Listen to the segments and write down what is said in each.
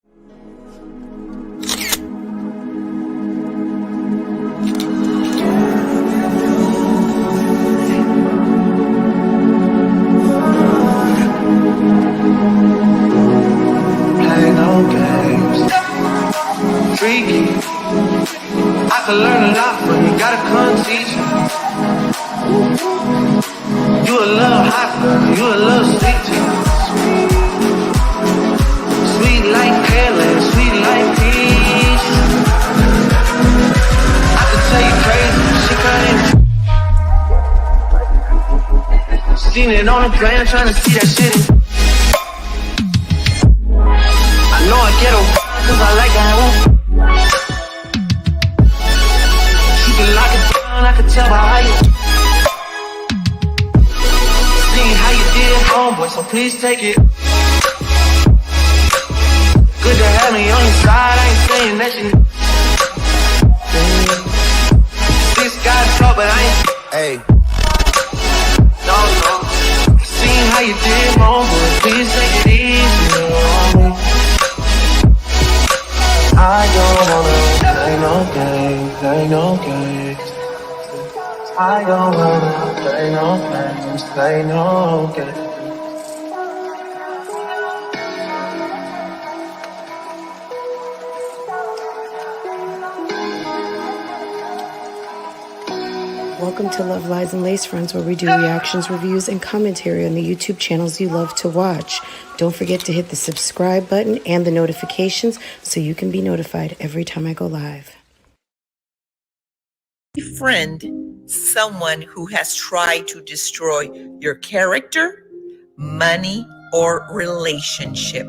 Play no games. Freaky. I could learn a lot from you, gotta come teach me. You a little hot girl, you a little sweet too. Sweet like pearland, sweet like peach. I could tell you crazy, she couldn't. Seen it on the plan, trying to see that shit. I know I get her cause I like her. She can lock it down, I can tell by how you. See how you did, homeboy, so please take it. Good to have me on your side, I ain't saying that you. This guy's talk, but I ain't. Hey. No. Seen how you did, homeboy, please take it easy on me. I don't wanna play no games, play no games. I don't wanna play no games, play no games. Welcome to Love, Lies, and Lace Friends, where we do reactions, reviews, and commentary on the YouTube channels you love to watch. Don't forget to hit the subscribe button and the notifications so you can be notified every time I go live. Befriend someone who has tried to destroy your character, money, or relationship.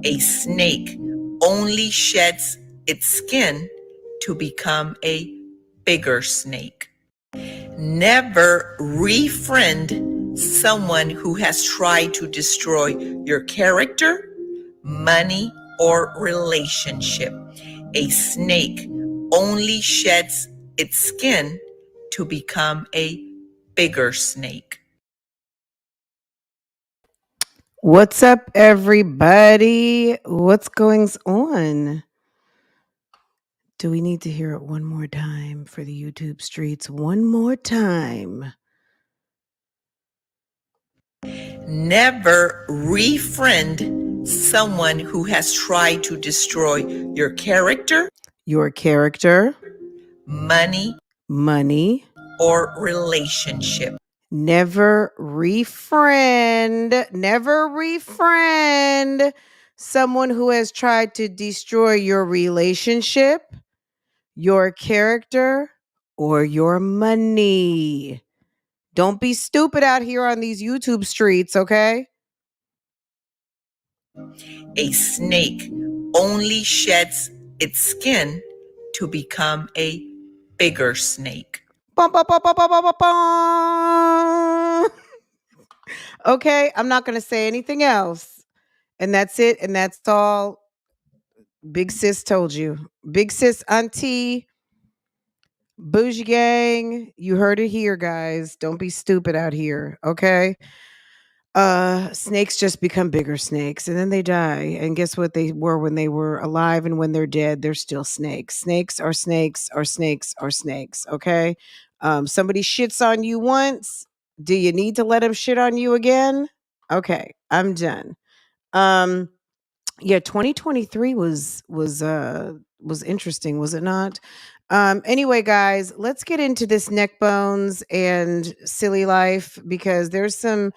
A snake only sheds its skin to become a bigger snake. Never refriend someone who has tried to destroy your character, money, or relationship. A snake only sheds its skin to become a bigger snake. What's up, everybody? What's going on? Do we need to hear it one more time for the YouTube streets? One more time. Never refriend someone who has tried to destroy your character, money, or relationship. Never refriend someone who has tried to destroy your relationship, your character, or your money. Don't be stupid out here on these YouTube streets, okay? A snake only sheds its skin to become a bigger snake. Okay, I'm not going to say anything else. And that's it. And that's all Big Sis told you. Big Sis Auntie, Bougie Gang, you heard it here, guys. Don't be stupid out here, okay? Snakes just become bigger snakes and then they die. And guess what they were when they were alive, and when they're dead, they're still snakes. Snakes are snakes are snakes are snakes, okay? Somebody shits on you once. Do you need to let them shit on you again? Okay, I'm done. Yeah, 2023 was interesting, was it not? Anyway, guys, let's get into this neck bones and silly life, because there's some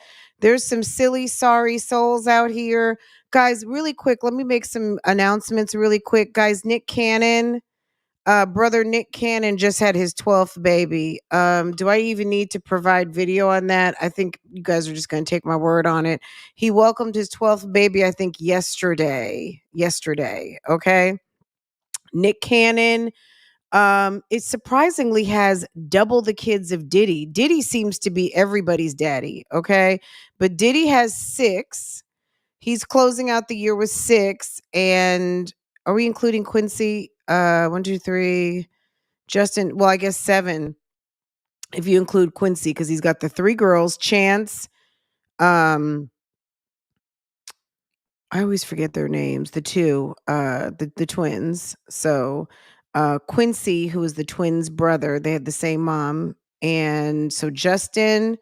silly sorry souls out here. Guys, really quick, let me make some announcements really quick. Guys, Nick Cannon, brother Nick Cannon just had his 12th baby. Do I even need to provide video on that? I think you guys are just going to take my word on it. He welcomed his 12th baby, I think yesterday, okay? Nick Cannon, it surprisingly has double the kids of Diddy. Diddy seems to be everybody's daddy, okay? But Diddy has 6. He's closing out the year with 6. And are we including Quincy? 1, 2, 3. Justin, well, I guess 7 if you include Quincy, because he's got the 3 girls, Chance, I always forget their names. The two, the twins. So, Quincy, who was the twins' brother, they had the same mom, and so Justin,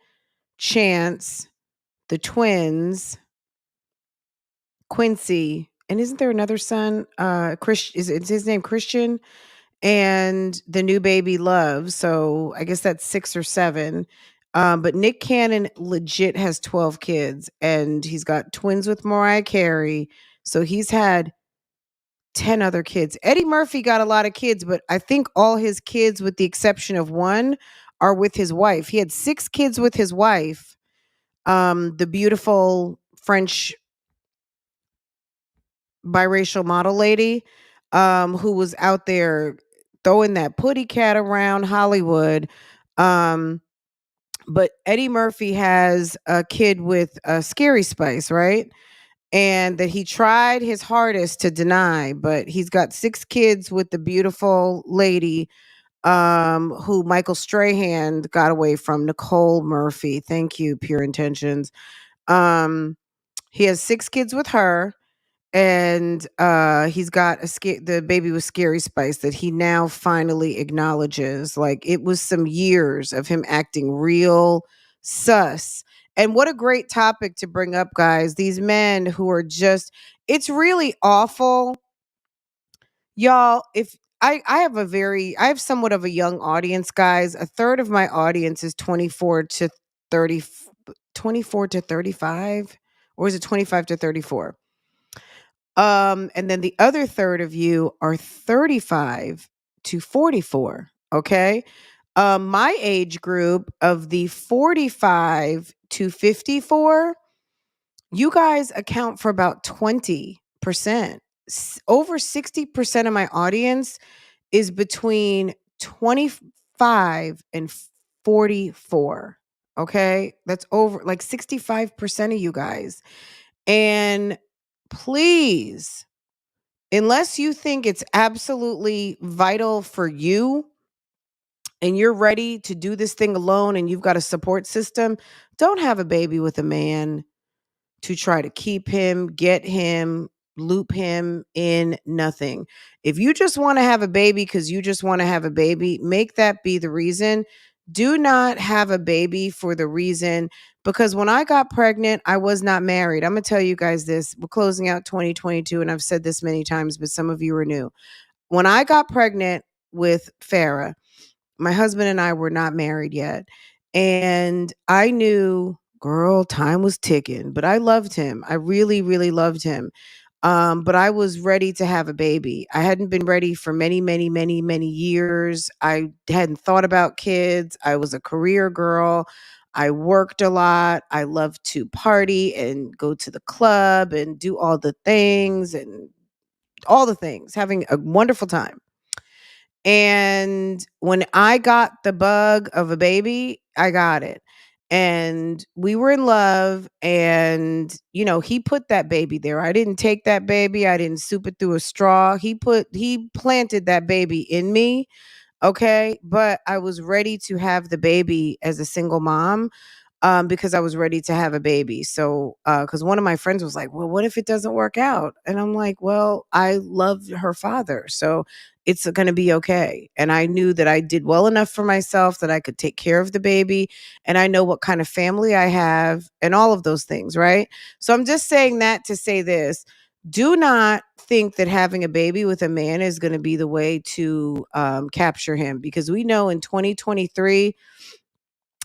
Chance, the twins, Quincy, and isn't there another son? Is his name Christian? And the new baby Love. So I guess that's 6 or 7. But Nick Cannon legit has 12 kids, and he's got twins with Mariah Carey. So he's had 10 other kids. Eddie Murphy got a lot of kids, but I think all his kids, with the exception of one, are with his wife. He had 6 kids with his wife, the beautiful French biracial model lady, who was out there throwing that putty cat around Hollywood. Um, but Eddie Murphy has a kid with Scary Spice, right? And that he tried his hardest to deny, but he's got 6 kids with the beautiful lady, who Michael Strahan got away from, Nicole Murphy. Thank you, Pure Intentions. Um, he has 6 kids with her, and he's got the baby with Scary Spice that he now finally acknowledges. Like, it was some years of him acting real sus. And what a great topic to bring up, guys. These men who are just, it's really awful. Y'all, if I have somewhat of a young audience, guys. A third of my audience is 24 to 30, 24 to 35, or is it 25 to 34? And then the other third of you are 35 to 44. Okay. My age group of the 45 to 54, you guys account for about 20%. Over 60% of my audience is between 25 and 44. Okay. That's over like 65% of you guys. And please, unless you think it's absolutely vital for you and you're ready to do this thing alone and you've got a support system, don't have a baby with a man to try to keep him, get him, loop him in nothing. If you just want to have a baby because you just want to have a baby, make that be the reason. Do not have a baby for the reason, because when I got pregnant, I was not married. I'm going to tell you guys this. We're closing out 2022, and I've said this many times, but some of you are new. When I got pregnant with Farah, my husband and I were not married yet. And I knew, girl, time was ticking, but I loved him. I really, really loved him. But I was ready to have a baby. I hadn't been ready for many, many, many, many years. I hadn't thought about kids. I was a career girl. I worked a lot. I loved to party and go to the club and do all the things, having a wonderful time. And when I got the bug of a baby, I got it. And we were in love, and he put that baby there. I didn't take that baby. I didn't soup it through a straw. He planted that baby in me. Okay? But I was ready to have the baby as a single mom. Because I was ready to have a baby. So, because one of my friends was like, well, what if it doesn't work out? And I'm like, well, I love her father, so it's going to be okay. And I knew that I did well enough for myself that I could take care of the baby. And I know what kind of family I have and all of those things, right? So I'm just saying that to say this. Do not think that having a baby with a man is going to be the way to capture him, because we know in 2023,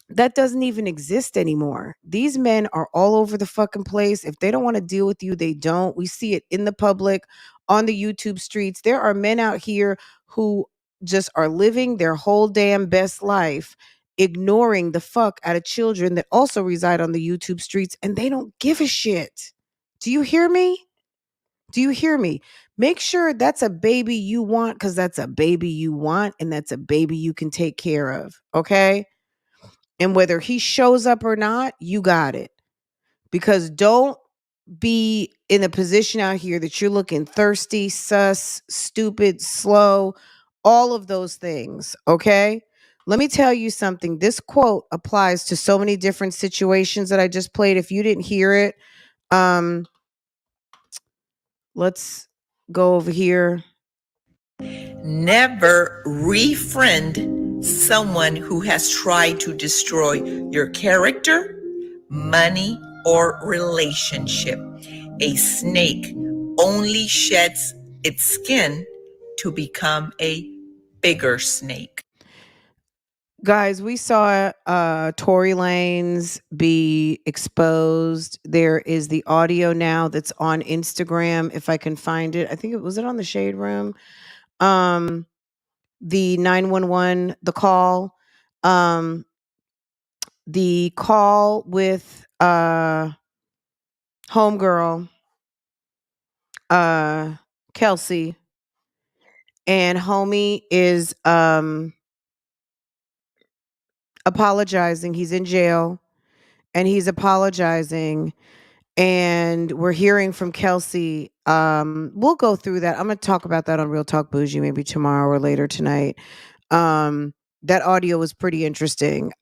that doesn't even exist anymore. These men are all over the fucking place. If they don't want to deal with you, they don't. We see it in the public, on the YouTube streets. There are men out here who just are living their whole damn best life, ignoring the fuck out of children that also reside on the YouTube streets, and they don't give a shit. Do you hear me? Do you hear me? Make sure that's a baby you want, because that's a baby you want, and that's a baby you can take care of. Okay? And whether he shows up or not, you got it. Because don't be in a position out here that you're looking thirsty, sus, stupid, slow, all of those things. Okay? Let me tell you something. This quote applies to so many different situations that I just played. If you didn't hear it, Let's go over here. Never refriend someone who has tried to destroy your character, money, or relationship. A snake only sheds its skin to become a bigger snake. Guys, we saw Tory Lanez be exposed. There is the audio now that's on Instagram, if I can find it. I think it was it on the Shade Room. The 911, the call. The call with homegirl, Kelsey, and homie is apologizing. He's in jail and he's apologizing, and we're hearing from Kelsey. We'll go through that. I'm gonna talk about that on Real Talk Bougie maybe tomorrow or later tonight. That audio was pretty interesting.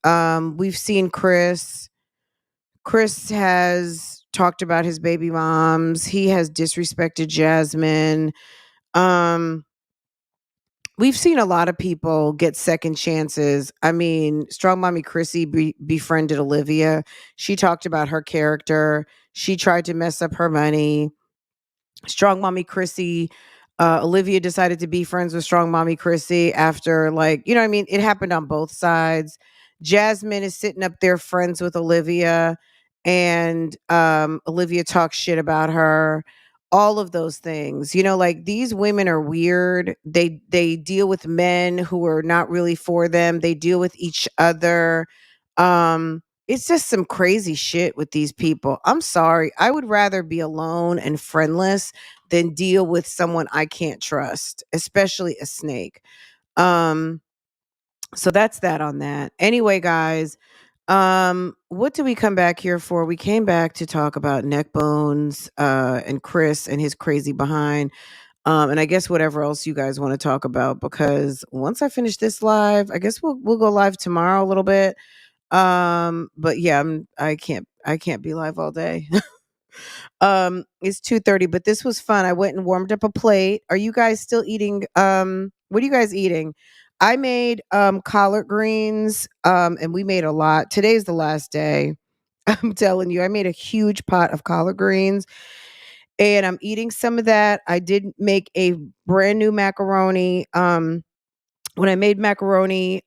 We've seen Chris. Chris has talked about his baby moms. He has disrespected Jasmine. We've seen a lot of people get second chances. I mean, Strong Mommy Chrissy befriended Olivia. She talked about her character. She tried to mess up her money. Strong Mommy Chrissy, Olivia decided to be friends with Strong Mommy Chrissy after, like, you know what I mean? It happened on both sides. Jasmine is sitting up there friends with Olivia, and Olivia talks shit about her. All of those things. You know, like, these women are weird. They deal with men who are not really for them. They deal with each other. It's just some crazy shit with these people. I'm sorry. I would rather be alone and friendless than deal with someone I can't trust, especially a snake. Um, so that's that on that. Anyway, guys, what did we come back here for? We came back to talk about neck bones, and Chris and his crazy behind. And I guess whatever else you guys want to talk about, because once I finish this live, I guess we'll go live tomorrow a little bit. But yeah, I can't be live all day. It's 2:30, but this was fun. I went and warmed up a plate. Are you guys still eating? What are you guys eating? I made collard greens, and we made a lot. Today's the last day. I'm telling you, I made a huge pot of collard greens, and I'm eating some of that. I did make a brand new macaroni. When I made macaroni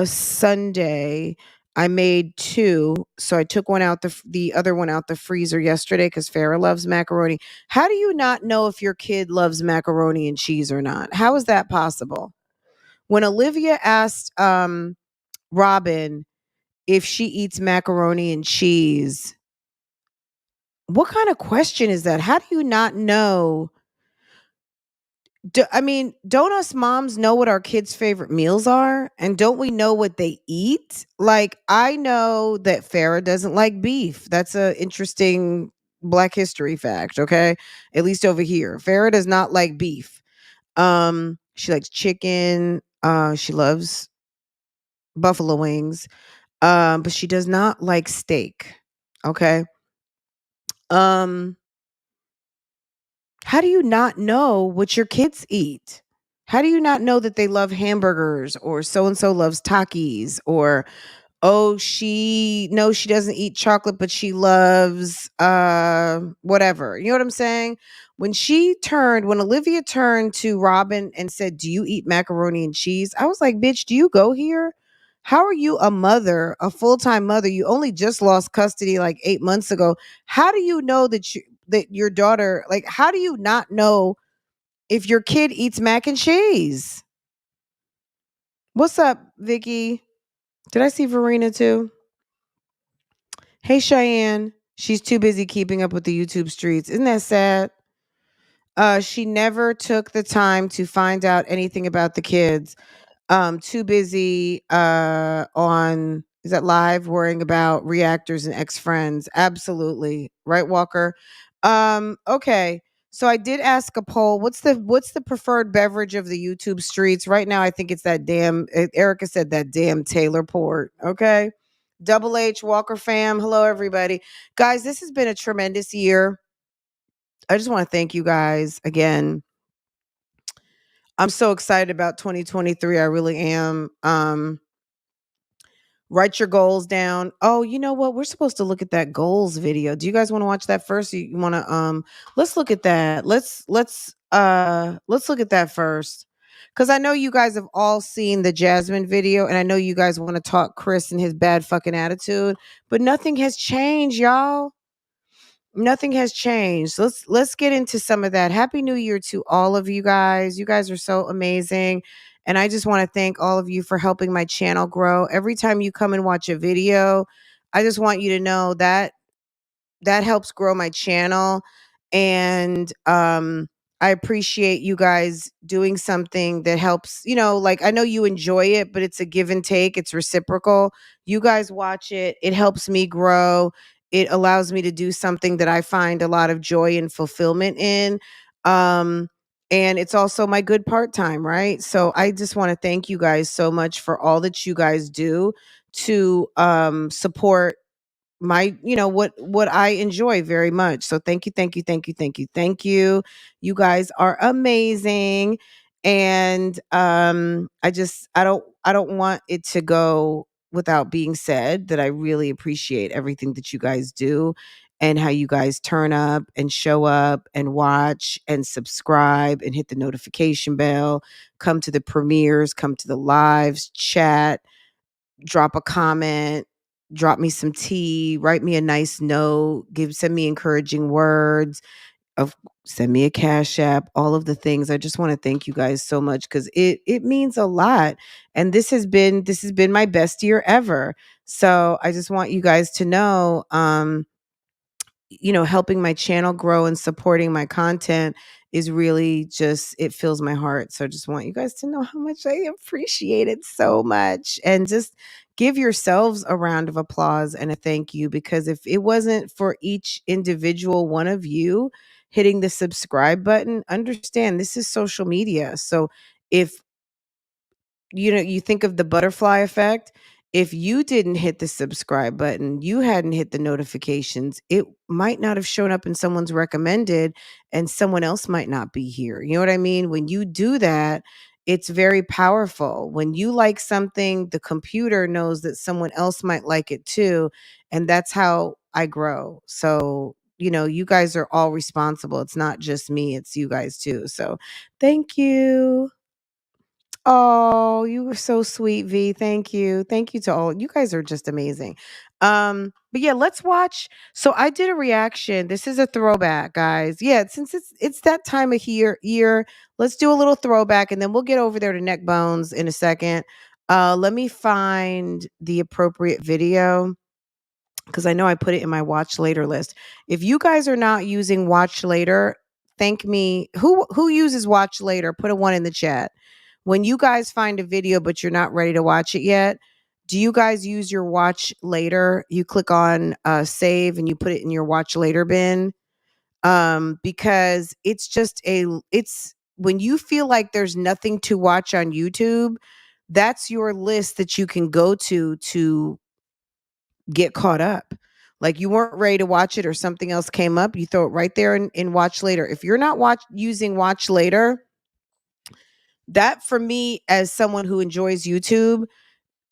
Sunday, I made two. So I took one out the other one out the freezer yesterday because Farrah loves macaroni. How do you not know if your kid loves macaroni and cheese or not? How is that possible? When Olivia asked Robin if she eats macaroni and cheese, what kind of question is that? How do you not know? I mean, don't us moms know what our kids' favorite meals are? And don't we know what they eat? Like, I know that Farrah doesn't like beef. That's a interesting Black history fact, okay? At least over here. Farrah does not like beef. She likes chicken. She loves buffalo wings. But she does not like steak. Okay? Um, how do you not know what your kids eat? How do you not know that they love hamburgers, or so and so loves Takis, or oh, she doesn't eat chocolate but she loves whatever. You know what I'm saying? When Olivia turned to Robin and said, "Do you eat macaroni and cheese?" I was like, "Bitch, do you go here? How are you a mother, a full-time mother? You only just lost custody like 8 months ago. How do you know that your daughter, like, how do you not know if your kid eats mac and cheese?" What's up, Vicky? Did I see Verena too? Hey, Cheyenne. She's too busy keeping up with the YouTube streets. Isn't that sad? She never took the time to find out anything about the kids. Too busy on, is that live, worrying about reactors and ex-friends. Absolutely. Right, Walker? Okay. So I did ask a poll. What's the preferred beverage of the YouTube streets? Right now, I think it's that damn, Erica said that damn Taylor Port. Okay. Double H, Walker fam. Hello, everybody. Guys, this has been a tremendous year. I just want to thank you guys again. I'm so excited about 2023. I really am. Write your goals down. Oh, you know what? We're supposed to look at that goals video. Do you guys want to watch that first? You want to let's look at that. Let's look at that first. Cuz I know you guys have all seen the Jasmine video and I know you guys want to talk Chris and his bad fucking attitude, but nothing has changed, y'all. Nothing has changed. Let's get into some of that. Happy New Year to all of you guys. You guys are so amazing. And I just want to thank all of you for helping my channel grow. Every time you come and watch a video, I just want you to know that that helps grow my channel. And I appreciate you guys doing something that helps, like I know you enjoy it, but it's a give and take, it's reciprocal. You guys watch it, it helps me grow. It allows me to do something that I find a lot of joy and fulfillment in. Um and it's also my good part-time, right? So I just want to thank you guys so much for all that you guys do to support my what I enjoy very much. So thank you, thank you, thank you, thank you, thank you. You guys are amazing. And I don't want it to go without being said that I really appreciate everything that you guys do and how you guys turn up and show up and watch and subscribe and hit the notification bell, come to the premieres, come to the lives, chat, drop a comment, drop me some tea, write me a nice note, send me encouraging words, of send me a cash app, all of the things. I just want to thank you guys so much because it means a lot. And this has been my best year ever. So I just want you guys to know helping my channel grow and supporting my content is really just, it fills my heart. So I just want you guys to know how much I appreciate it so much. And just give yourselves a round of applause and a thank you, because if it wasn't for each individual one of you hitting the subscribe button, understand this is social media. So if you think of the butterfly effect. If you didn't hit the subscribe button, you hadn't hit the notifications, it might not have shown up in someone's recommended and someone else might not be here. You know what I mean? When you do that, it's very powerful. When you like something, the computer knows that someone else might like it too. And that's how I grow. So, you guys are all responsible. It's not just me, it's you guys too. So, thank you. Oh, you were so sweet, V. Thank you. Thank you to all. You guys are just amazing. But yeah, let's watch. So I did a reaction. This is a throwback, guys. Yeah, since it's that time of year, let's do a little throwback and then we'll get over there to neck bones in a second. Let me find the appropriate video because I know I put it in my watch later list. If you guys are not using watch later, thank me. Who uses watch later? Put a 1 in the chat. When you guys find a video but you're not ready to watch it yet, do you guys use your watch later? You click on save and you put it in your watch later bin. Because it's when you feel like there's nothing to watch on YouTube, that's your list that you can go to get caught up. Like you weren't ready to watch it or something else came up, you throw it right there in watch later. If you're not using watch later, that for me as someone who enjoys YouTube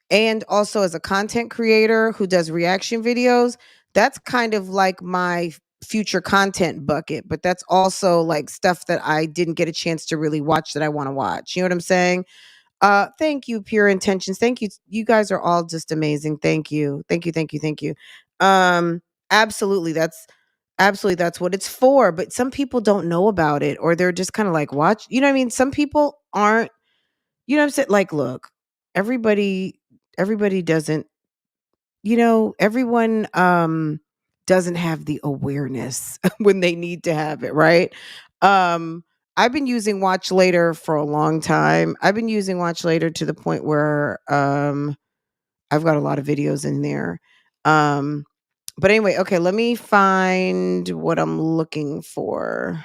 and also as a content creator who does reaction videos, that's kind of like my future content bucket, but that's also like stuff that I didn't get a chance to really watch that I want to watch. You know what I'm saying? Thank you, Pure Intentions. Thank you. You guys are all just amazing. Thank you. Thank you. Thank you. Thank you. Um, absolutely. That's what it's for. But some people don't know about it, or they're just kind of like, watch. You know what I mean? Some people aren't, you know what I'm saying? Like, look, everybody doesn't, everyone doesn't have the awareness when they need to have it, right? Um, I've been using Watch Later for a long time. I've been using Watch Later to the point where I've got a lot of videos in there. Um, but anyway, okay, let me find what I'm looking for.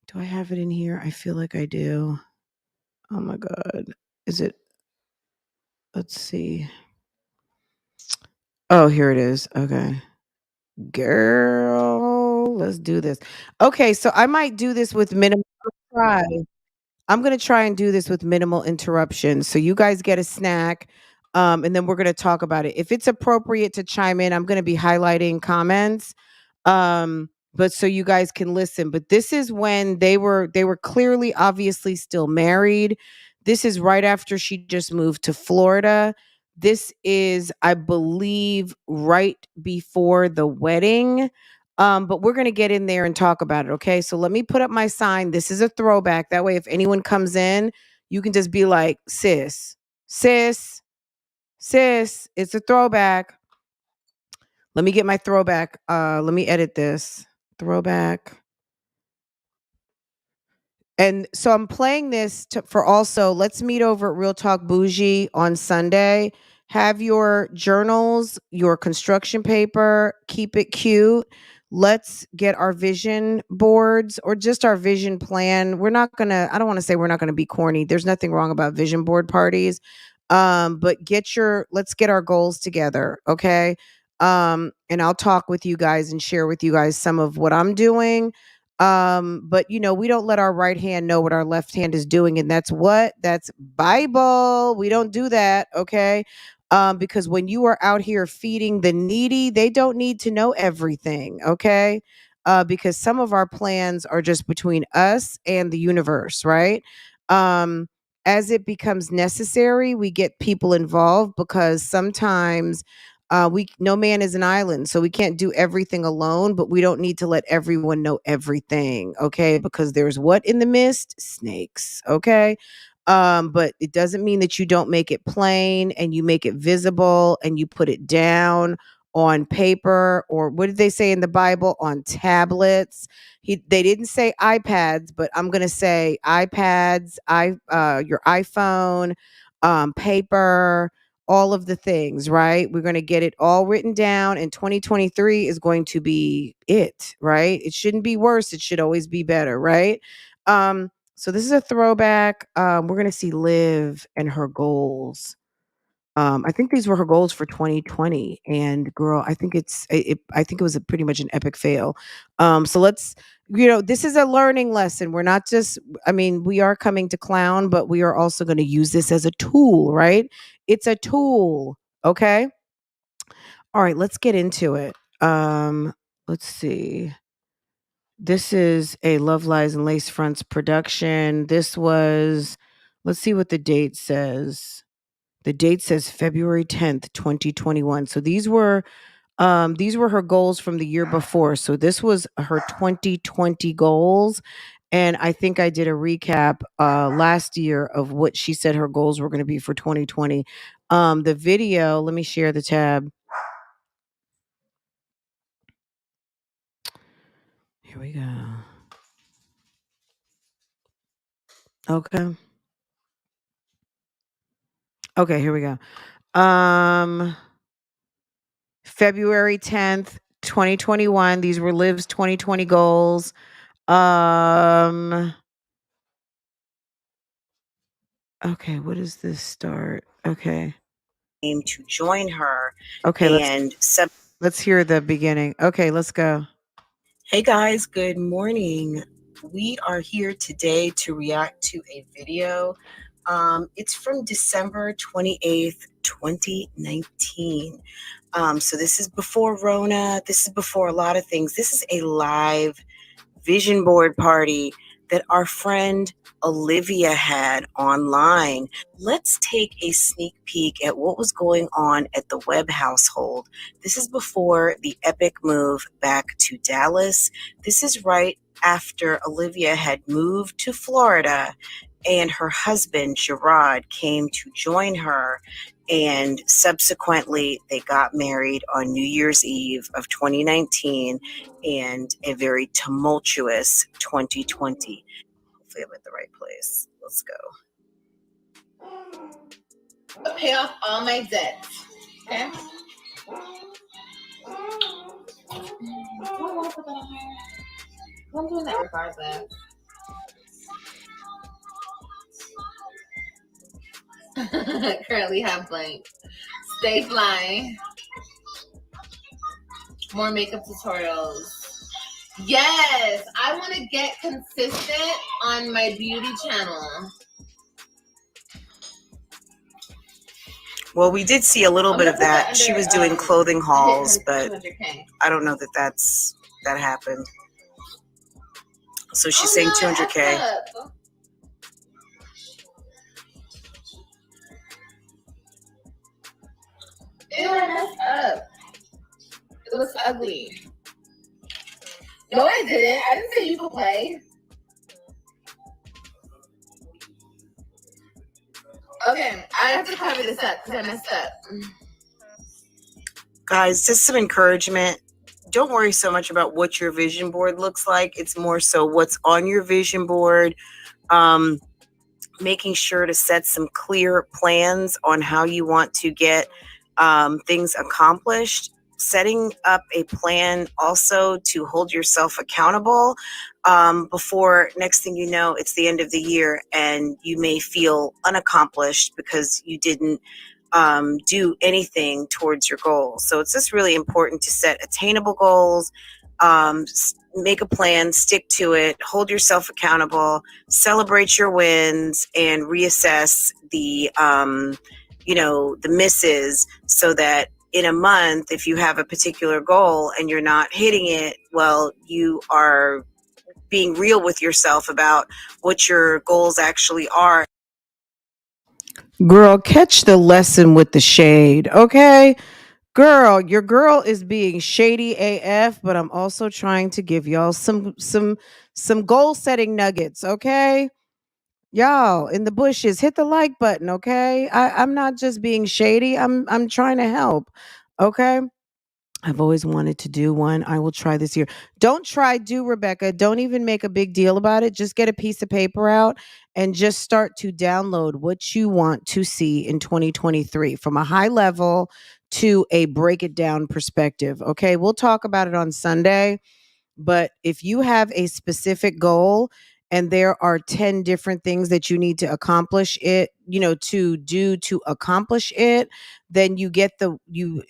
Do I have it in here? I feel like I do. Oh my God. Is it? Let's see. Oh, here it is. Okay. Girl. go. Let's do this. Okay, so I might do this with minimal try. I'm gonna try and do this with minimal interruption. So you guys get a snack, and then we're gonna talk about it. If it's appropriate to chime in, I'm gonna be highlighting comments. But so you guys can listen. But this is when they were clearly, obviously still married. This is right after she just moved to Florida. This is, I believe, right before the wedding. But we're gonna get in there and talk about it. Okay. So let me put up my sign. This is a throwback. That way, if anyone comes in, you can just be like, sis, it's a throwback. Let me get my throwback. Let me edit this. Throwback. And so I'm playing this for also, let's meet over at Real Talk Bougie on Sunday. Have your journals, your construction paper, keep it cute. Let's get our vision boards or just our vision plan. I don't want to say we're not going to be corny. There's nothing wrong about vision board parties. But let's get our goals together. Okay. And I'll talk with you guys and share with you guys some of what I'm doing. But we don't let our right hand know what our left hand is doing, and that's Bible. We don't do that, okay? Because when you are out here feeding the needy, they don't need to know everything, okay? Because some of our plans are just between us and the universe, right? As it becomes necessary, we get people involved because sometimes no man is an island, so we can't do everything alone, but we don't need to let everyone know everything, okay? Because there's what in the mist? Snakes, okay? But it doesn't mean that you don't make it plain and you make it visible and you put it down on paper, or what did they say in the Bible? On tablets. They didn't say iPads, but I'm gonna say iPads, your iPhone, paper, all of the things, right? We're going to get it all written down, and 2023 is going to be it, right? It shouldn't be worse. It should always be better, right? So this is a throwback. We're going to see Liv and her goals. I think these were her goals for 2020, and girl, I think I think it was pretty much an epic fail. So this is a learning lesson. We're not just, we are coming to clown, but we are also going to use this as a tool, right? It's a tool. Okay. All right, let's get into it. Let's see. This is a Love Lies and Lace Fronts production. Let's see what the date says. The date says February 10th, 2021. So these were her goals from the year before. So this was her 2020 goals. And I think I did a recap last year of what she said her goals were going to be for 2020. The video, let me share the tab. Here we go. Okay. Okay, here we go. February 10th, 2021. These were Liv's 2020 goals. Okay, what does this start? Okay. Came to join her. Okay, And let's hear the beginning. Okay, let's go. Hey guys, good morning. We are here today to react to a video. It's from December 28th, 2019. So this is before Rona. This is before a lot of things. This is a live vision board party that our friend Olivia had online. Let's take a sneak peek at what was going on at the Webb household. This is before the epic move back to Dallas. This is right after Olivia had moved to Florida and her husband, Gerard, came to join her. And subsequently, they got married on New Year's Eve of 2019 and a very tumultuous 2020. Hopefully I'm at the right place. Let's go. Pay off all my debts. Okay? I'm doing that regardless. Currently have blank. Stay flying. More makeup tutorials. Yes, I want to get consistent on my beauty channel. Well, we did see a little bit of that. She was doing clothing hauls, but 200K. I don't know that happened. So she's saying 200K. Ew, I messed up. It looks ugly. No, I didn't. I didn't say you could play. Okay, I have to cover this up because I messed up. Guys, just some encouragement. Don't worry so much about what your vision board looks like. It's more so what's on your vision board. Making sure to set some clear plans on how you want to get things accomplished. Setting up a plan also to hold yourself accountable before next thing you know, it's the end of the year and you may feel unaccomplished because you didn't do anything towards your goals. So it's just really important to set attainable goals, make a plan, stick to it, hold yourself accountable, celebrate your wins, and reassess the the misses, so that in a month, if you have a particular goal and you're not hitting it, well, you are being real with yourself about what your goals actually are. Girl, catch the lesson with the shade, okay? Girl, your girl is being shady AF, but I'm also trying to give y'all some goal setting nuggets, okay? Y'all in the bushes, hit the like button, okay? I'm not just being shady. I'm trying to help. Okay. I've always wanted to do one. I will try this year. Don't do, Rebecca. Don't even make a big deal about it. Just get a piece of paper out and just start to download what you want to see in 2023 from a high level to a break it down perspective. Okay. We'll talk about it on Sunday. But if you have a specific goal and there are 10 different things that you need to accomplish to do to accomplish it, then you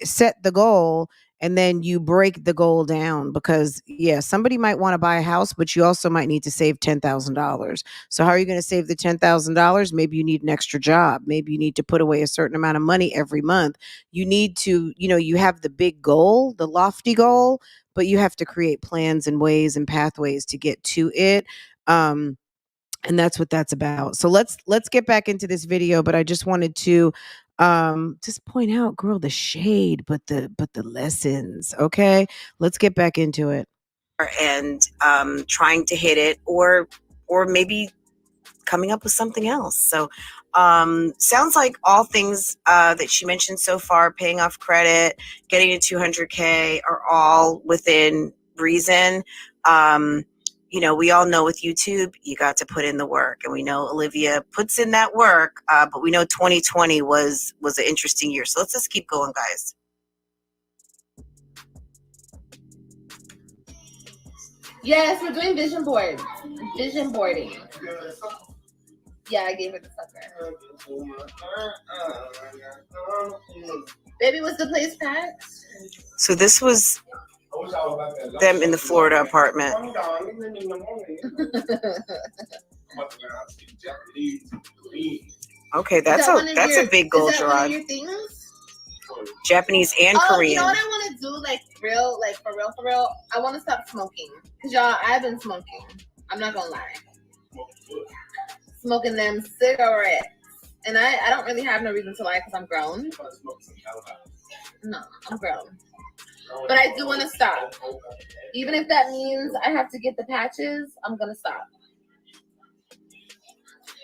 set the goal and then you break the goal down, because somebody might want to buy a house, but you also might need to save $10,000. So how are you going to save the $10,000? Maybe you need an extra job. Maybe you need to put away a certain amount of money every month. You need to, you have the big goal, the lofty goal, but you have to create plans and ways and pathways to get to it. And that's what that's about. So let's get back into this video, but I just wanted to just point out, girl, the shade, but the lessons. Okay, let's get back into it. And trying to hit it, or maybe coming up with something else. So sounds like all things that she mentioned so far, paying off credit, getting to 200K, are all within reason. We all know with YouTube, you got to put in the work, and we know Olivia puts in that work, but we know 2020 was an interesting year. So let's just keep going, guys. Yes, we're doing vision boards. Vision boarding. Yeah, I gave it the sucker. Baby, was the place packed? So this was them in the Florida apartment. Okay, that's a big goal, Gerard. Japanese and Korean. You know what I want to do, for real? I want to stop smoking. Because y'all, I've been smoking. I'm not going to lie. Smoking them cigarettes. And I don't really have no reason to lie because I'm grown. No, I'm grown. But I do want to stop. Even if that means I have to get the patches, I'm going to stop.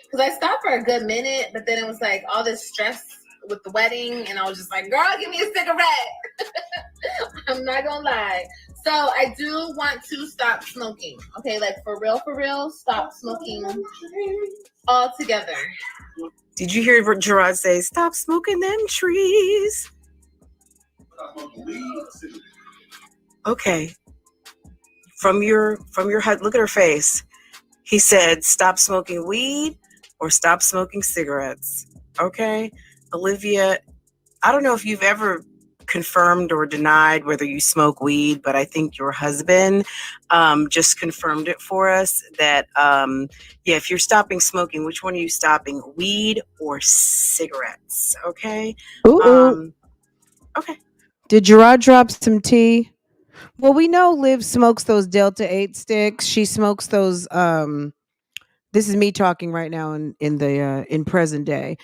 Because I stopped for a good minute, but then it was like all this stress with the wedding, and I was just like, girl, give me a cigarette. I'm not going to lie. So I do want to stop smoking. Okay, for real, stop smoking altogether. Did you hear Gerard say, stop smoking them trees? Okay. From your head, look at her face. He said, stop smoking weed or stop smoking cigarettes. Okay. Olivia, I don't know if you've ever confirmed or denied whether you smoke weed, but I think your husband just confirmed it for us that, yeah, if you're stopping smoking, which one are you stopping, weed or cigarettes? Okay. Ooh. Okay. Did Gerard drop some tea? Well, we know Liv smokes those Delta 8 sticks. She smokes those. This is me talking right now in present day.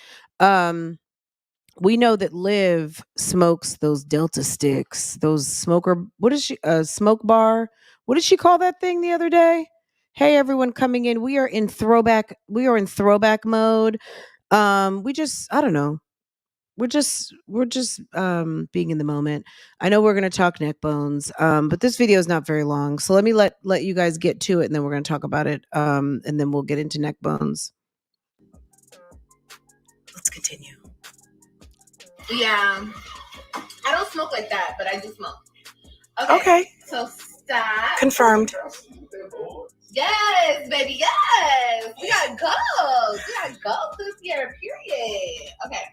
We know that Liv smokes those Delta sticks, those smoker. What is she? Smoke bar. What did she call that thing the other day? Hey, everyone coming in. We are in throwback. We are in throwback mode. We just. I don't know. We're just being in the moment. I know we're gonna talk neck bones, but this video is not very long, so let me let you guys get to it, and then we're gonna talk about it, and then we'll get into neck bones. Let's continue. Yeah. I don't smoke like that, but I do smoke. Okay. So stop. Confirmed. Yes, baby, yes. We got goals. We got goals this year, period. Okay.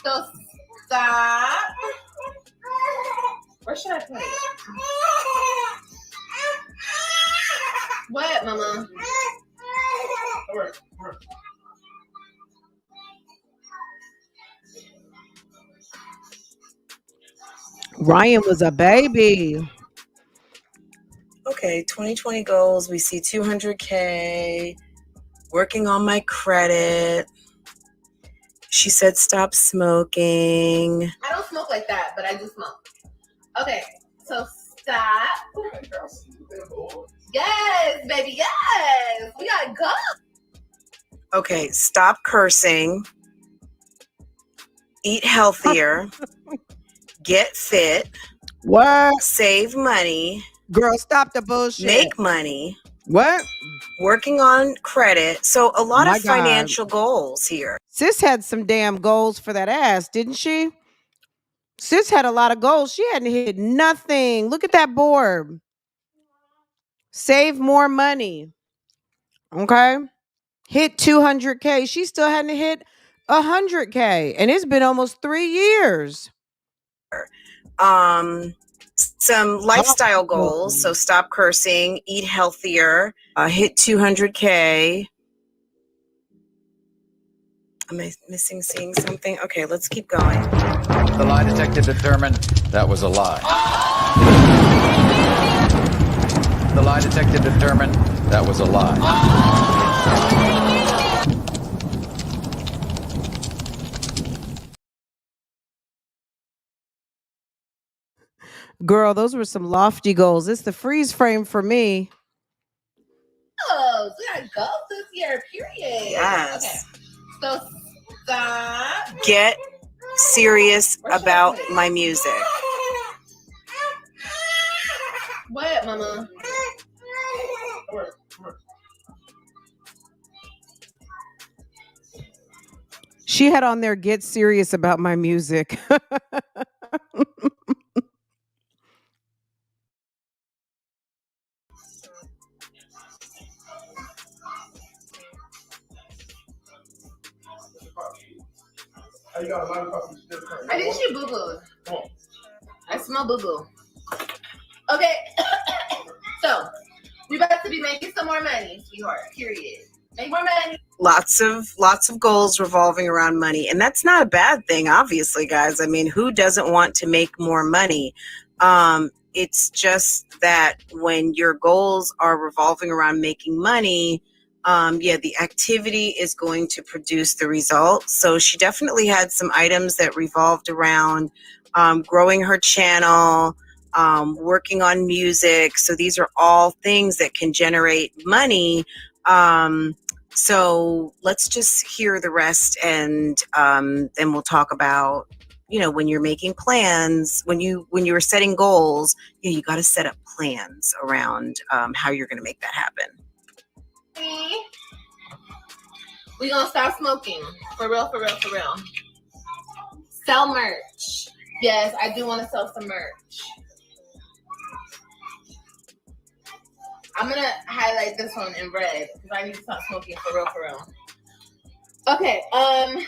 So stop. Where should I put it? What, mama? Ryan was a baby. Okay, 2020 goals. We see 200K. Working on my credit. She said stop smoking. I don't smoke like that, but I do smoke. Okay, so stop. Yes, baby, yes. We got goals. Okay, stop cursing. Eat healthier. Get fit. What? Save money. Girl, stop the bullshit. Make money. What? Working on credit. So a lot My of God. financial goals here. Sis had some damn goals for that ass, didn't she? Sis had a lot of goals. She hadn't hit nothing. Look at that board. Save more money. Okay. Hit 200K. She still hadn't hit 100K. And it's been almost 3 years. Some lifestyle goals. So stop cursing, eat healthier, hit 200K. Am I seeing something? Okay, let's keep going. The lie detector determined that was a lie. The lie detector determined that was a lie. Girl, those were some lofty goals. It's the freeze frame for me. Oh, we got goals this year, period. Yes. Okay. So stop. Get serious about my music. What, mama? She had on there, get serious about my music. I think she boo-booed. I smell boo-boo. Okay. So, we about to be making some more money, sweetheart. Period. Make more money. Lots of goals revolving around money. And that's not a bad thing, obviously, guys. I mean, who doesn't want to make more money? It's just that when your goals are revolving around making money, the activity is going to produce the results. So she definitely had some items that revolved around growing her channel, working on music. So these are all things that can generate money. So let's just hear the rest, and then we'll talk about, when you're making plans, when you're setting goals, you got to set up plans around how you're going to make that happen. We gonna stop smoking. For real, for real, for real. Sell merch. Yes, I do want to sell some merch. I'm gonna highlight this one in red because I need to stop smoking for real, for real. Okay,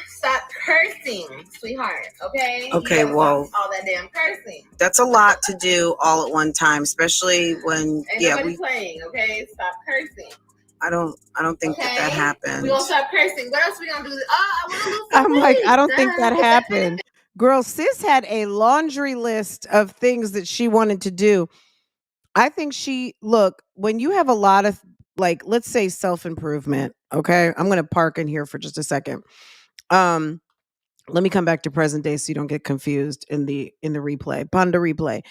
stop cursing, sweetheart. Okay. Okay, well, all that damn cursing. that's a lot to do all at one time, especially when Ain't nobody playing. Okay, stop cursing. I don't think that happened. We gonna stop cursing. What else we gonna do? Oh, I want to lose some I'm like, weight. I don't think that happened. Girl, sis had a laundry list of things that she wanted to do. I think look, when you have a lot of, like, let's say self-improvement, okay? I'm going to park in here for just a second. Let me come back to present day so you don't get confused in the replay. Panda replay.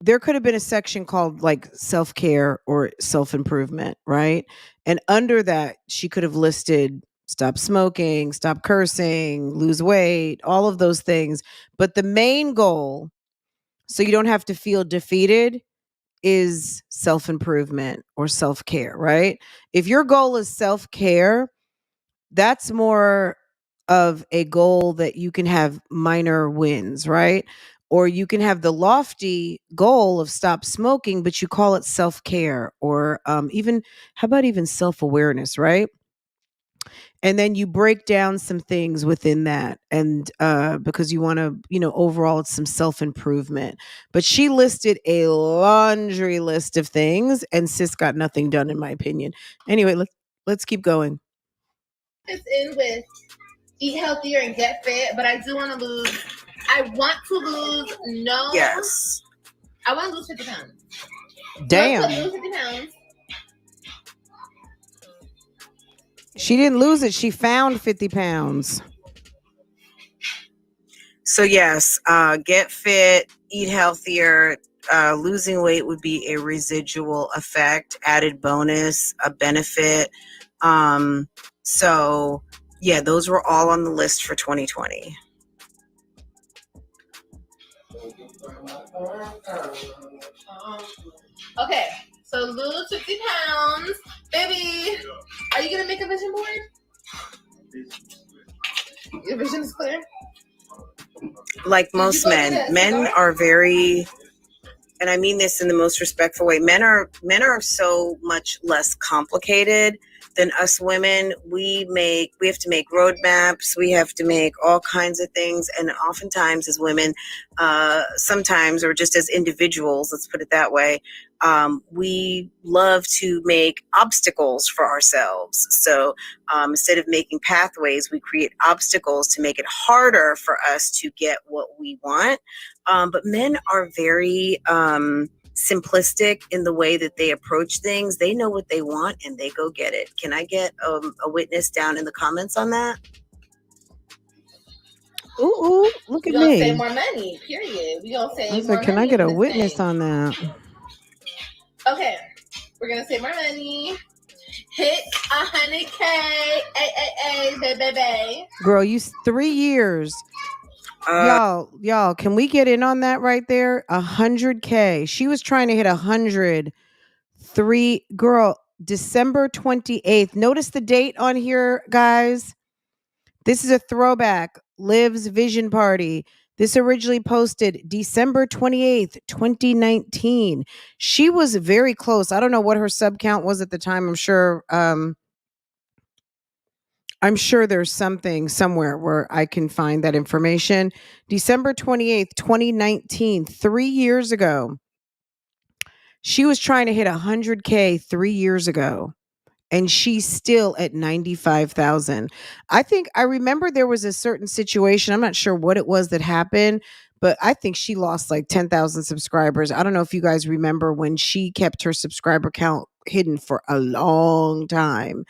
There could have been a section called like self-care or self-improvement, right? And under that, she could have listed stop smoking, stop cursing, lose weight, all of those things. But the main goal, so you don't have to feel defeated, is self-improvement or self-care, right? If your goal is self-care, that's more of a goal that you can have minor wins, right? Or you can have the lofty goal of stop smoking, but you call it self-care, or even, how about even self-awareness, right? And then you break down some things within that, and because you want to, overall it's some self-improvement. But she listed a laundry list of things, and sis got nothing done, in my opinion. Anyway, let's keep going. It's in with eat healthier and get fit, but I do want to lose. I want to lose. No. Yes. I want to lose 50 pounds. Damn. So lose 50 pounds. She didn't lose it. She found 50 pounds. So yes, get fit, eat healthier. Losing weight would be a residual effect, added bonus, a benefit. So yeah, those were all on the list for 2020. Okay, so lose 50 pounds. Baby, are you going to make a vision board? Your vision is clear? Like most men are very, and I mean this in the most respectful way, men are so much less complicated than us women. We have to make roadmaps. We have to make all kinds of things. And oftentimes as women, sometimes, or just as individuals, let's put it that way, we love to make obstacles for ourselves. So instead of making pathways, we create obstacles to make it harder for us to get what we want. But men are very simplistic in the way that they approach things. They know what they want and they go get it. Can I get a witness down in the comments on that? Ooh, look at we gonna me. save more money, period. We gonna save more money. Can I get a witness on that? Okay, we're gonna save more money. Hit 100K, baby. Girl, 3 years. Y'all, can we get in on that right there? 100K. She was trying to hit 100. Girl, December 28th. Notice the date on here, guys. This is a throwback. Liv's Vision Party. This originally posted December 28th, 2019. She was very close. I don't know what her sub count was at the time. I'm sure there's something somewhere where I can find that information. December 28th, 2019, 3 years ago. She was trying to hit 100K 3 years ago, and she's still at 95,000. I remember there was a certain situation. I'm not sure what it was that happened, but I think she lost like 10,000 subscribers. I don't know if you guys remember when she kept her subscriber count hidden for a long time.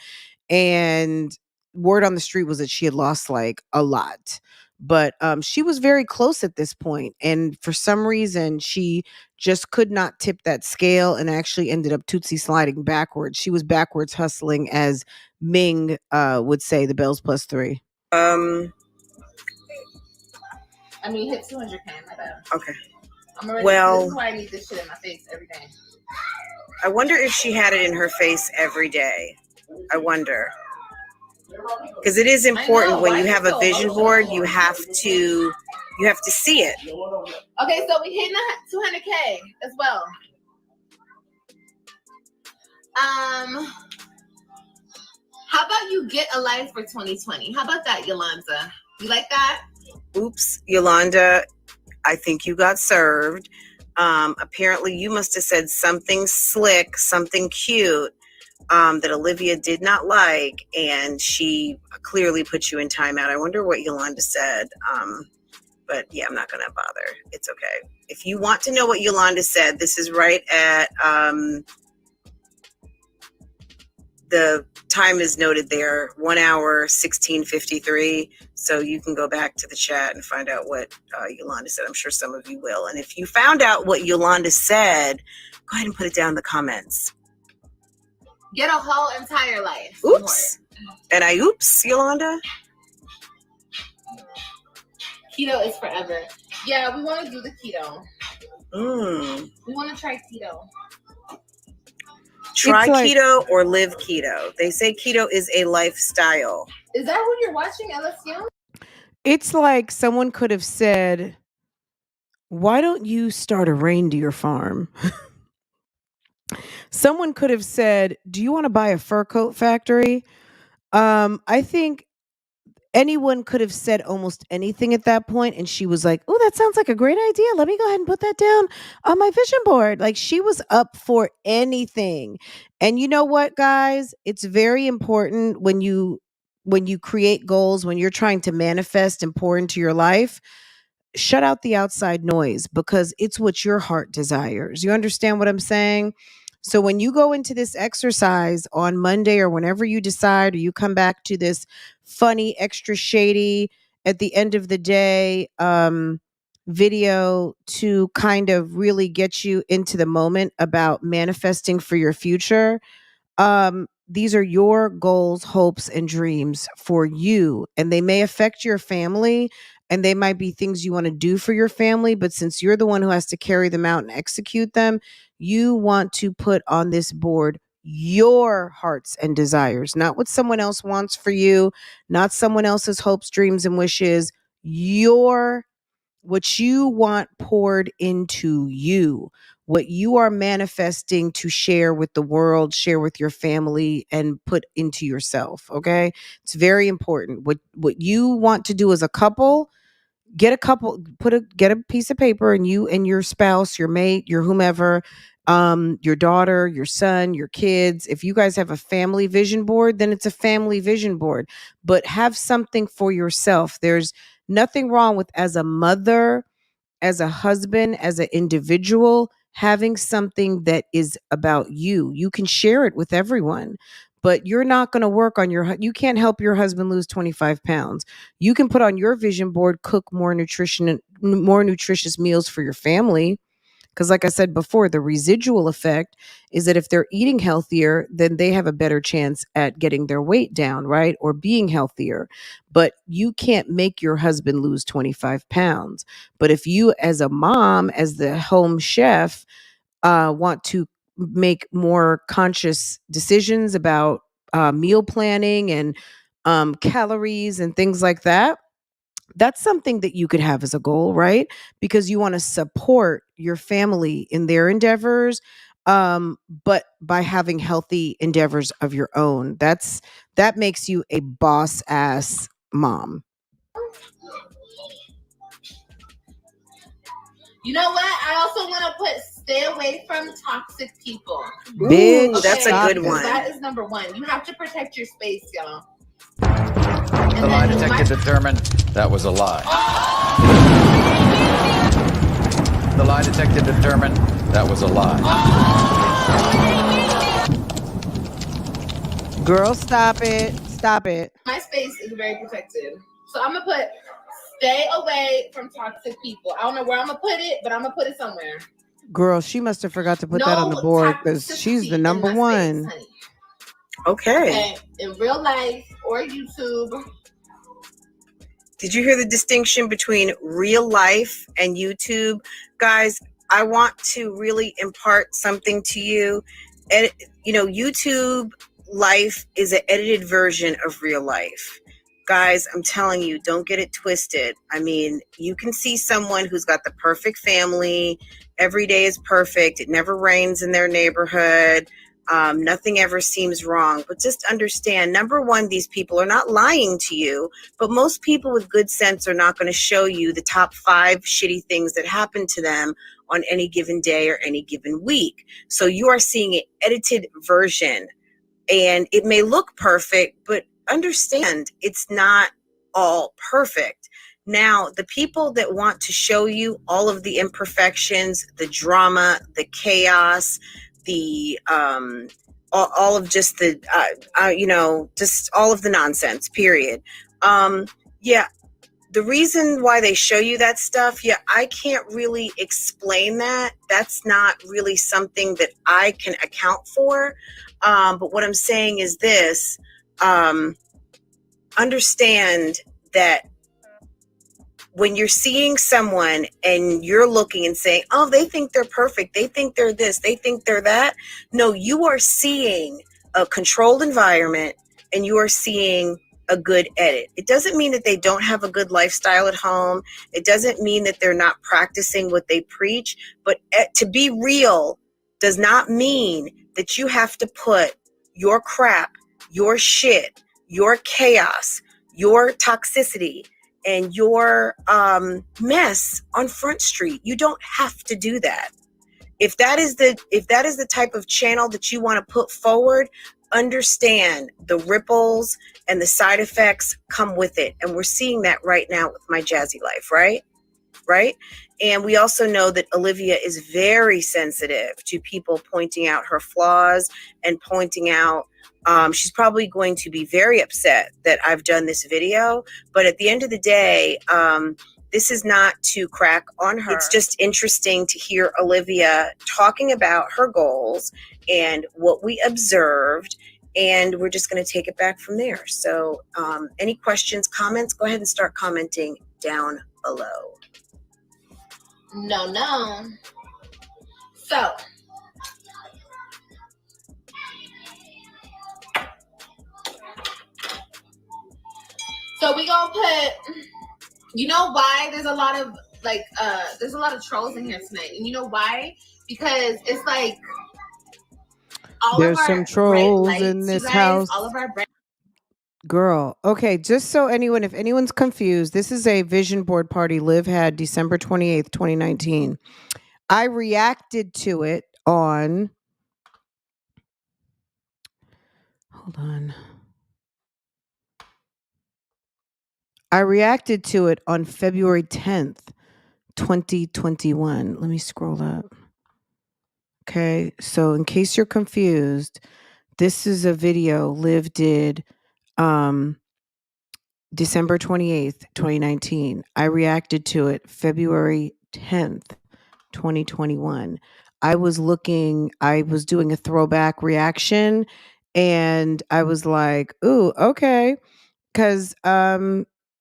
And word on the street was that she had lost like a lot. But she was very close at this point, and for some reason she just could not tip that scale and actually ended up tootsie sliding backwards. She was backwards hustling, as Ming would say, the bells plus 3. I mean, hit 200K, my bad. Okay. I'm already, well, this is why I need this shit in my face every day. I wonder if she had it in her face every day. I wonder. Because it is important when you have a vision board, you have to see it. Okay, so we hit 200K as well. How about you get a life for 2020? How about that, Yolanda? You like that? Oops, Yolanda, I think you got served. Apparently you must have said something slick, something cute, that Olivia did not like, and she clearly put you in timeout. I wonder what Yolanda said. But yeah, I'm not going to bother. It's okay. If you want to know what Yolanda said, this is right at, the time is noted there, 1 hour, 16:53. So you can go back to the chat and find out what Yolanda said. I'm sure some of you will. And if you found out what Yolanda said, go ahead and put it down in the comments. Get a whole entire life. Oops. And I oops, Yolanda. Keto is forever. Yeah, we want to do the keto. We want to try keto. Try keto or live keto. They say keto is a lifestyle. Is that what you're watching, LSU? It's like someone could have said, why don't you start a reindeer farm? Someone could have said, do you want to buy a fur coat factory? I think anyone could have said almost anything at that point, and she was like, oh, that sounds like a great idea. Let me go ahead and put that down on my vision board. Like, she was up for anything. And you know what, guys? It's very important when you create goals, when you're trying to manifest and pour into your life, shut out the outside noise, because it's what your heart desires. You understand what I'm saying? So when you go into this exercise on Monday, or whenever you decide, or you come back to this funny, extra shady, at the end of the day video to kind of really get you into the moment about manifesting for your future, these are your goals, hopes, and dreams for you. And they may affect your family, and they might be things you want to do for your family. But since you're the one who has to carry them out and execute them, you want to put on this board your hearts and desires, not what someone else wants for you, not someone else's hopes, dreams, and wishes. What you want poured into you, what you are manifesting to share with the world, share with your family, and put into yourself. Okay. It's very important. What you want to do as a couple, get a piece of paper, and you and your spouse, your mate, your whomever, your daughter, your son, your kids, if you guys have a family vision board, then it's a family vision board, but have something for yourself. There's nothing wrong with, as a mother, as a husband, as an individual, having something that is about you. You can share it with everyone, but you're not going to work on you can't help your husband lose 25 pounds. You can put on your vision board, cook more nutritious meals for your family. Because like I said before, the residual effect is that if they're eating healthier, then they have a better chance at getting their weight down, right? Or being healthier. But you can't make your husband lose 25 pounds. But if you, as a mom, as the home chef, want to make more conscious decisions about meal planning and calories and things like that, that's something that you could have as a goal, right? Because you want to support your family in their endeavors, but by having healthy endeavors of your own. That makes you a boss ass mom. You know what? I also want to put stay away from toxic people. Bitch, ooh, that's a good one. That is number one. You have to protect your space, y'all. The lie detector determined that was a lie. The lie detector determined that was a lie. Girl, stop it. Stop it. My space is very protected. So I'm going to put stay away from toxic people. I don't know where I'm going to put it, but I'm going to put it somewhere. Girl, she must have forgot to put that on the board, because she's the number one. Space, Okay. In real life or YouTube. Did you hear the distinction between real life and YouTube? Guys, I want to really impart something to you. And, YouTube life is an edited version of real life. Guys, I'm telling you, don't get it twisted. I mean, you can see someone who's got the perfect family. Every day is perfect. It never rains in their neighborhood. Nothing ever seems wrong. But just understand, number one, these people are not lying to you, but most people with good sense are not going to show you the top 5 shitty things that happen to them on any given day or any given week. So you are seeing an edited version, and it may look perfect, but understand it's not all perfect. Now, the people that want to show you all of the imperfections, the drama, the chaos, the all of just the just all of the nonsense, period. Yeah, the reason why they show you that stuff, yeah, I can't really explain that. That's not really something that I can account for. But what I'm saying is this: understand that when you're seeing someone and you're looking and saying, oh, they think they're perfect, they think they're this, they think they're that. No, you are seeing a controlled environment and you are seeing a good edit. It doesn't mean that they don't have a good lifestyle at home. It doesn't mean that they're not practicing what they preach. But to be real does not mean that you have to put your crap, your shit, your chaos, your toxicity, and your mess on Front Street. You don't have to do that. If that is the type of channel that you want to put forward, understand the ripples and the side effects come with it. And we're seeing that right now with MyJazzyLife, right? And we also know that Olivia is very sensitive to people pointing out her flaws and pointing out, she's probably going to be very upset that I've done this video. But at the end of the day, this is not to crack on her. It's just interesting to hear Olivia talking about her goals and what we observed. And we're just going to take it back from there. So any questions, comments, go ahead and start commenting down below. No. So we gonna put, you know why there's a lot of there's a lot of trolls in here tonight, and you know why? Because it's like there's some trolls in this house. All of our bright Girl, okay, just so if anyone's confused, this is a vision board party Liv had December 28th, 2019. I reacted to it on, hold on. I reacted to it on February 10th, 2021. Let me scroll up. Okay, so in case you're confused, this is a video Liv did December 28th, 2019. I reacted to it February 10th, 2021. I was doing a throwback reaction, and I was like, ooh, okay. Because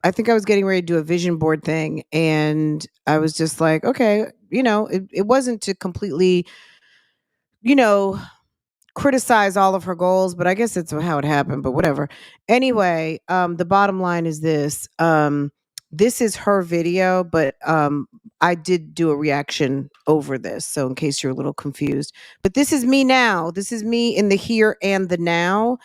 I think I was getting ready to do a vision board thing, and I was just like, okay, it wasn't to completely, criticize all of her goals, but I guess it's how it happened, but whatever. Anyway, the bottom line is this. This is her video, but I did do a reaction over this. So in case you're a little confused, but this is me now. This is me in the here and the now.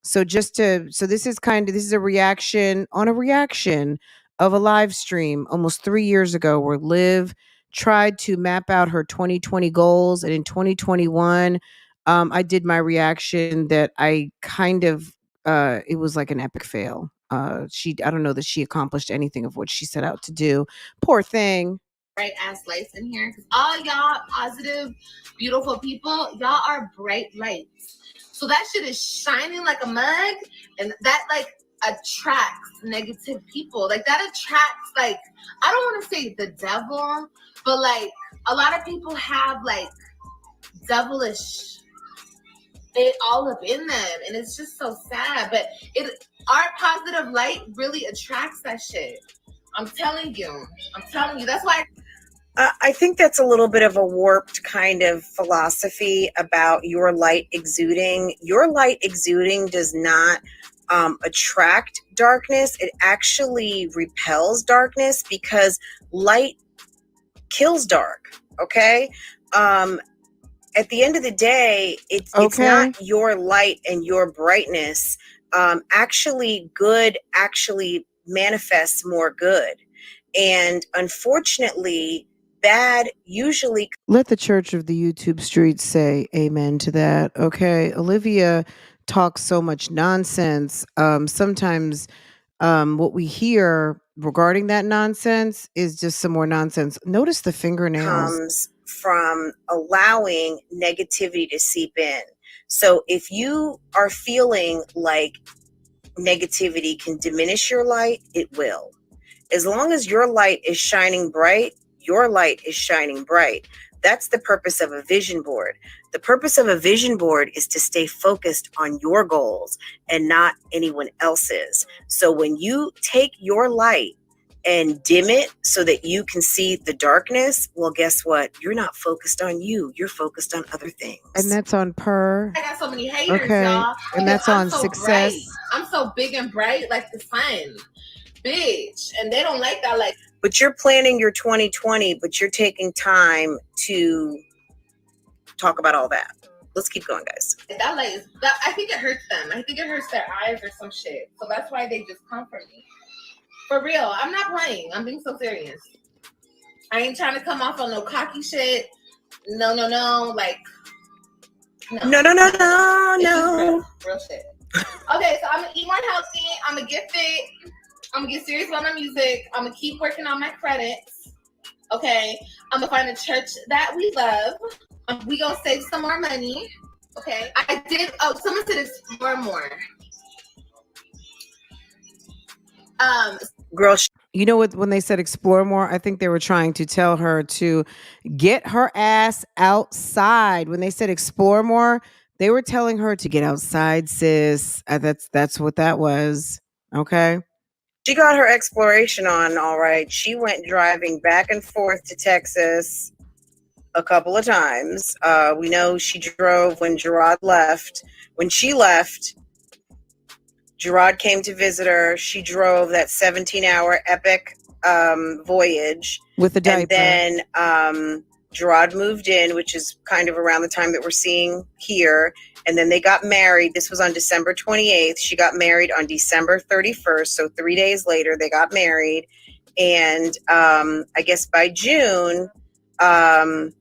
So this is a reaction on a reaction of a live stream almost 3 years ago where Liv tried to map out her 2020 goals. And in 2021, I did my reaction that I kind of, it was like an epic fail. I don't know that she accomplished anything of what she set out to do. Poor thing. bright ass lights in here, because all y'all positive, beautiful people, y'all are bright lights. So that shit is shining like a mug, and that attracts negative people. Like that attracts, I don't want to say the devil, but a lot of people have devilish it all up in them, and it's just so sad. But our positive light really attracts that shit. I'm telling you. That's why I think that's a little bit of a warped kind of philosophy about your light exuding. Your light exuding does not attract darkness. It actually repels darkness, because light kills dark. Okay. at the end of the day, it's not your light and your brightness. Actually, good actually manifests more good. And unfortunately, bad usually. Let the church of the YouTube streets say amen to that. Okay. Olivia talks so much nonsense. Sometimes what we hear regarding that nonsense is just some more nonsense. Notice the fingernails. Comes from allowing negativity to seep in. So if you are feeling like negativity can diminish your light, it will. As long as your light is shining bright, your light is shining bright. That's the purpose of a vision board. The purpose of a vision board is to stay focused on your goals and not anyone else's. So when you take your light and dim it so that you can see the darkness, well, guess what? You're not focused on you. You're focused on other things. And that's on per. I got so many haters, y'all. And that's on so success. Bright. I'm so big and bright like the sun. Bitch. And they don't like that. Like, but you're planning your 2020, but you're taking time to talk about all that. Let's keep going, guys. That light is, that, I think it hurts them. I think it hurts their eyes or some shit. So that's why they just come for me. For real. I'm not playing. I'm being so serious. I ain't trying to come off on no cocky shit. No. Like, no. Real shit. Okay, so I'm going to eat more healthy. I'm going to get fit. I'm going to get serious about my music. I'm going to keep working on my credits. Okay? I'm going to find a church that we love. We going to save some more money. Okay? I did, someone said explore more. Girl, you know what? When they said explore more, I think they were trying to tell her to get her ass outside. When they said explore more, they were telling her to get outside, sis. That's what that was. Okay. She got her exploration on, all right. She went driving back and forth to Texas a couple of times. We know she drove when Gerard left. When she left, Gerard came to visit her. She drove that 17-hour epic voyage. With the diaper. And then Gerard moved in, which is kind of around the time that we're seeing here. And then they got married. This was on December 28th. She got married on December 31st. So 3 days later, they got married. And I guess by June, June,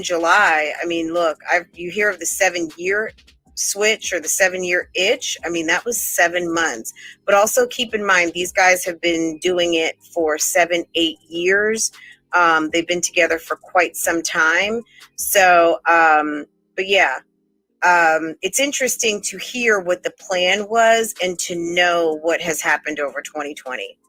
July. I mean, look, you hear of the 7-year switch or the 7-year itch. I mean, that was 7 months. But also keep in mind, these guys have been doing it for 7-8 years. They've been together for quite some time. So, but yeah, it's interesting to hear what the plan was and to know what has happened over 2020.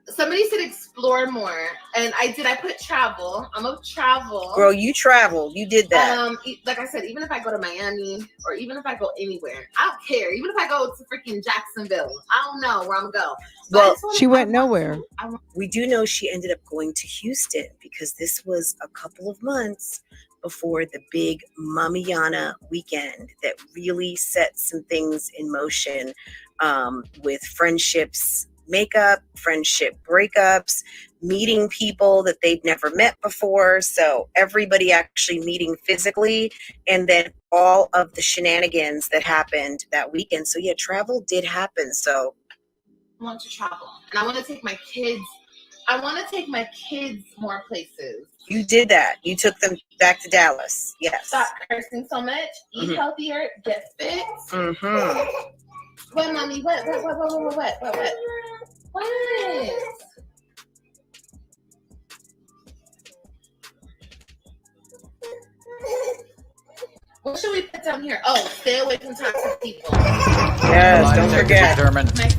Somebody said explore more, and I put travel. I'm a travel. Girl, you traveled. You did that. Like I said, even if I go to Miami or even if I go anywhere, I don't care. Even if I go to freaking Jacksonville, I don't know where I'm gonna go. Well, she went nowhere. We do know she ended up going to Houston because this was a couple of months before the big Mamiana weekend that really set some things in motion with friendships, makeup, friendship breakups, meeting people that they've never met before. So everybody actually meeting physically, and then all of the shenanigans that happened that weekend. So yeah, travel did happen. So I want to travel, and I want to take my kids. I want to take my kids more places. You did that. You took them back to Dallas. Yes. Stop cursing so much. Eat healthier. Get fit. What, mommy? What? What should we put down here? Oh, stay away from toxic people. Yes, don't forget.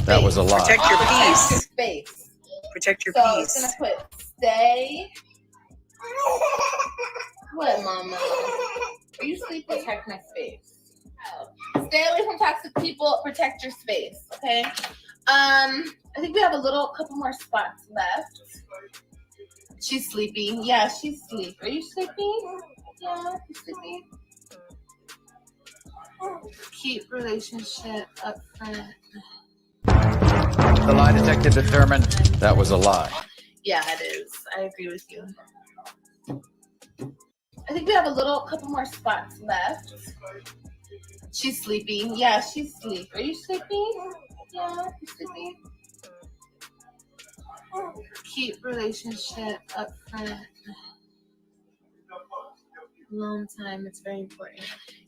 That was a lie. Protect your peace. Your space. Protect your So peace. it's gonna put stay. What, mama? Are you sleeping? Protect my space. Stay away from toxic people. Protect your space. Okay. I think we have a couple more spots left. She's sleeping. Yeah, she's sleeping. Are you sleeping? Yeah, you sleeping. Keep relationship up front. The lie detector determined that was a lie. Yeah, it is. I agree with you. I think we have a couple more spots left. She's sleeping. Yeah, she's asleep. Are you sleeping? Yeah, you sleeping? Keep relationship up front. Long time. It's very important.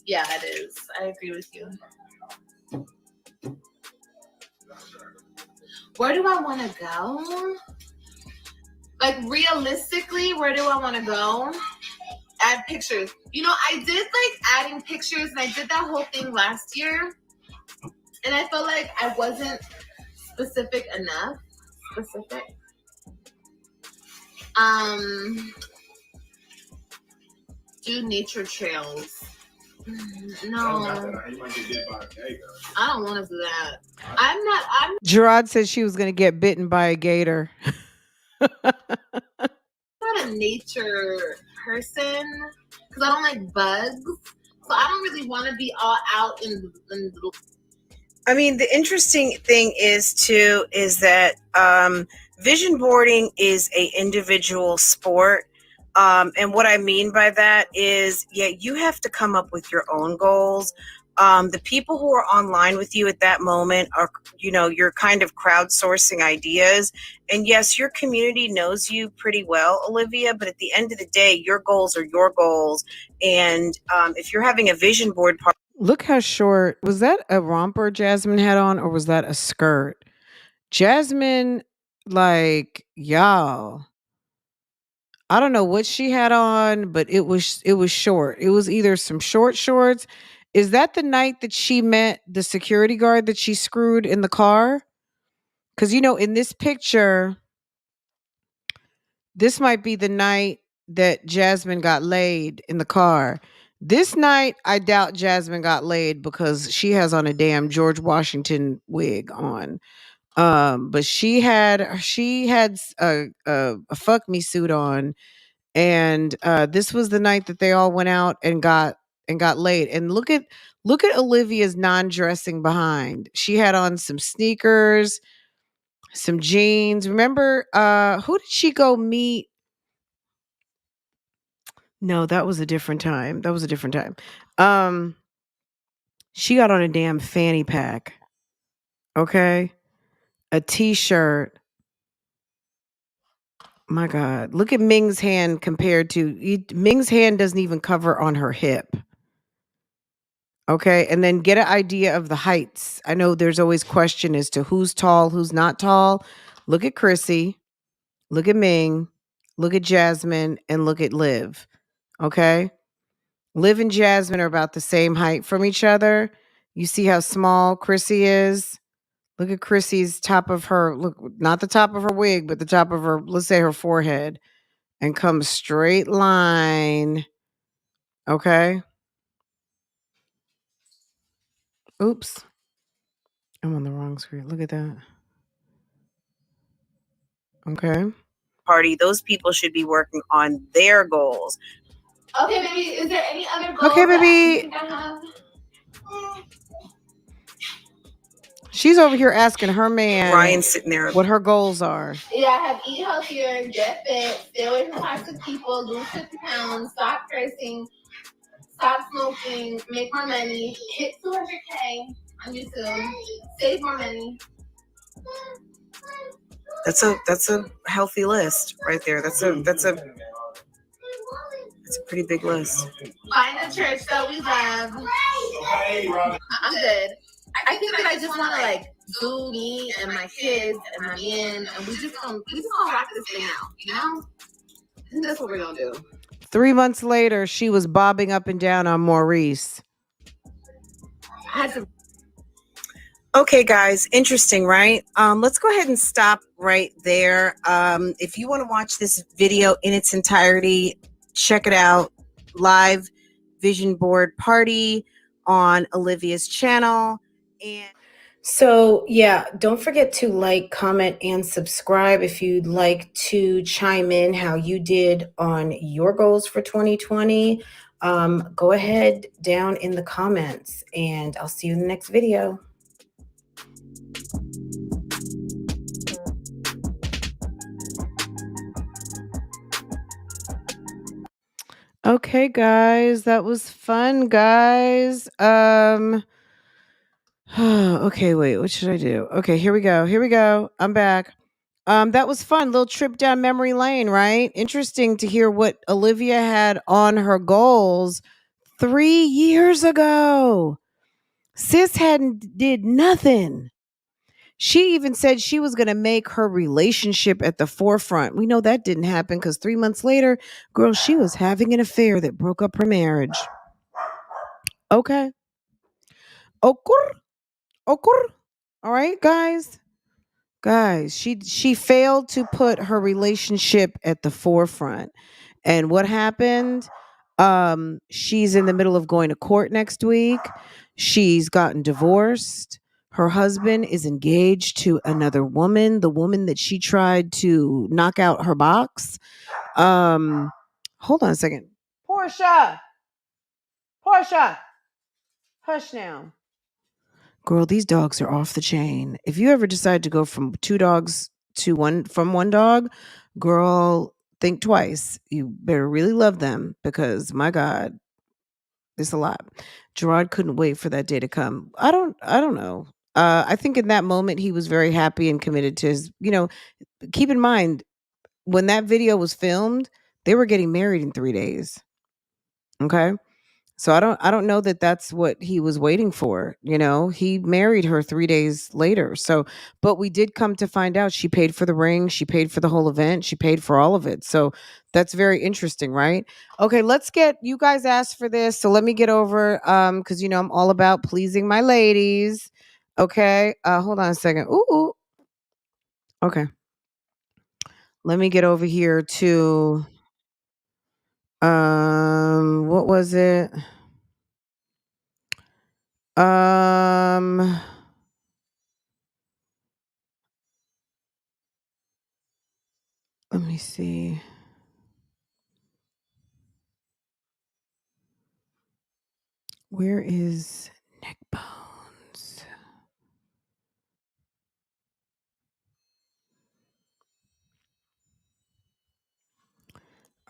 Yeah, it is. I agree with you. Where do I want to go? Like, realistically, where do I want to go? Add pictures. You know, I did like adding pictures, and I did that whole thing last year, and I felt like I wasn't specific enough. Do nature trails. No, I don't want to do that. I'm Gerard said she was going to get bitten by a gator. not a nature person because I don't like bugs. So I don't really want to be all out in the. I mean, the interesting thing is that vision boarding is a individual sport. And what I mean by that is, yeah, you have to come up with your own goals. The people who are online with you at that moment are, you know, you're kind of crowdsourcing ideas. And yes, your community knows you pretty well, Olivia, but at the end of the day, your goals are your goals. And if you're having a vision board party. Look how short. Was that a romper Jasmine had on, or was that a skirt? Jasmine, like, y'all, I don't know what she had on, but it was short. It was either some short shorts. Is that the night that she met the security guard that she screwed in the car? Because, you know, in this picture, this might be the night that Jasmine got laid in the car. This night, I doubt Jasmine got laid because she has on a damn George Washington wig on. But she had a fuck me suit on, and this was the night that they all went out and got laid. And look at Olivia's non-dressing behind. She had on some sneakers, some jeans. Remember, who did she go meet? No, that was a different time. She got on a damn fanny pack. Okay? A t-shirt. My God. Look at Ming's hand compared to Ming's hand doesn't even cover on her hip. Okay? And then get an idea of the heights. I know there's always question as to who's tall, who's not tall. Look at Chrissy. Look at Ming. Look at Jasmine, and look at Liv. Okay? Liv and Jasmine are about the same height from each other. You see how small Chrissy is? Look at Chrissy's top of her, look, not the top of her wig, but the top of her, let's say her forehead, and come straight line. Okay? Oops. I'm on the wrong screen. Look at that. Okay. Party, those people should be working on their goals. Okay, baby. Is there any other goals? Okay, baby. She's over here asking her man, Ryan's sitting there, what her goals are. Yeah, I have eat healthier, get fit, stay away from toxic people, lose 50 pounds, stop cursing, stop smoking, make more money, hit 200K on YouTube, save more money. That's a healthy list right there. That's a pretty big list. Find a church that we love. I'm good. I think that I just want to like do me and my kids and my men, and we just gonna rock this thing out, you know? I think that's what we're gonna do. 3 months later, she was bobbing up and down on Maurice. I had to. Okay, guys, interesting, right? Let's go ahead and stop right there. If you want to watch this video in its entirety, check it out. Live vision board party on Olivia's channel. And so, yeah, don't forget to like, comment, and subscribe if you'd like to chime in how you did on your goals for 2020. Go ahead down in the comments, and I'll see you in the next video. Okay, guys, that was fun, guys. Okay, wait, what should I do? Okay, here we go. Here we go. I'm back. That was fun. Little trip down memory lane, right? Interesting to hear what Olivia had on her goals 3 years ago. Sis hadn't did nothing. She even said she was going to make her relationship at the forefront. We know that didn't happen because 3 months later, girl, she was having an affair that broke up her marriage. Okay. Okur. Okur. All right, guys. Guys, she failed to put her relationship at the forefront. And what happened? She's in the middle of going to court next week. She's gotten divorced. Her husband is engaged to another woman, the woman that she tried to knock out her box. Hold on a second. Portia, hush now. Girl, these dogs are off the chain. If you ever decide to go from 2 dogs to one dog, girl, think twice. You better really love them because my God, it's a lot. Gerard couldn't wait for that day to come. I don't know. I think in that moment he was very happy and committed to his, keep in mind when that video was filmed, they were getting married in 3 days. Okay? So I don't know that that's what he was waiting for. He married her 3 days later. So, but we did come to find out she paid for the ring, she paid for the whole event, she paid for all of it. So that's very interesting, right? Okay, let's get you guys asked for this. So let me get over because I'm all about pleasing my ladies. Okay, hold on a second. Ooh. Okay, let me get over here to what was it? Um Let me see. Where is neck bones?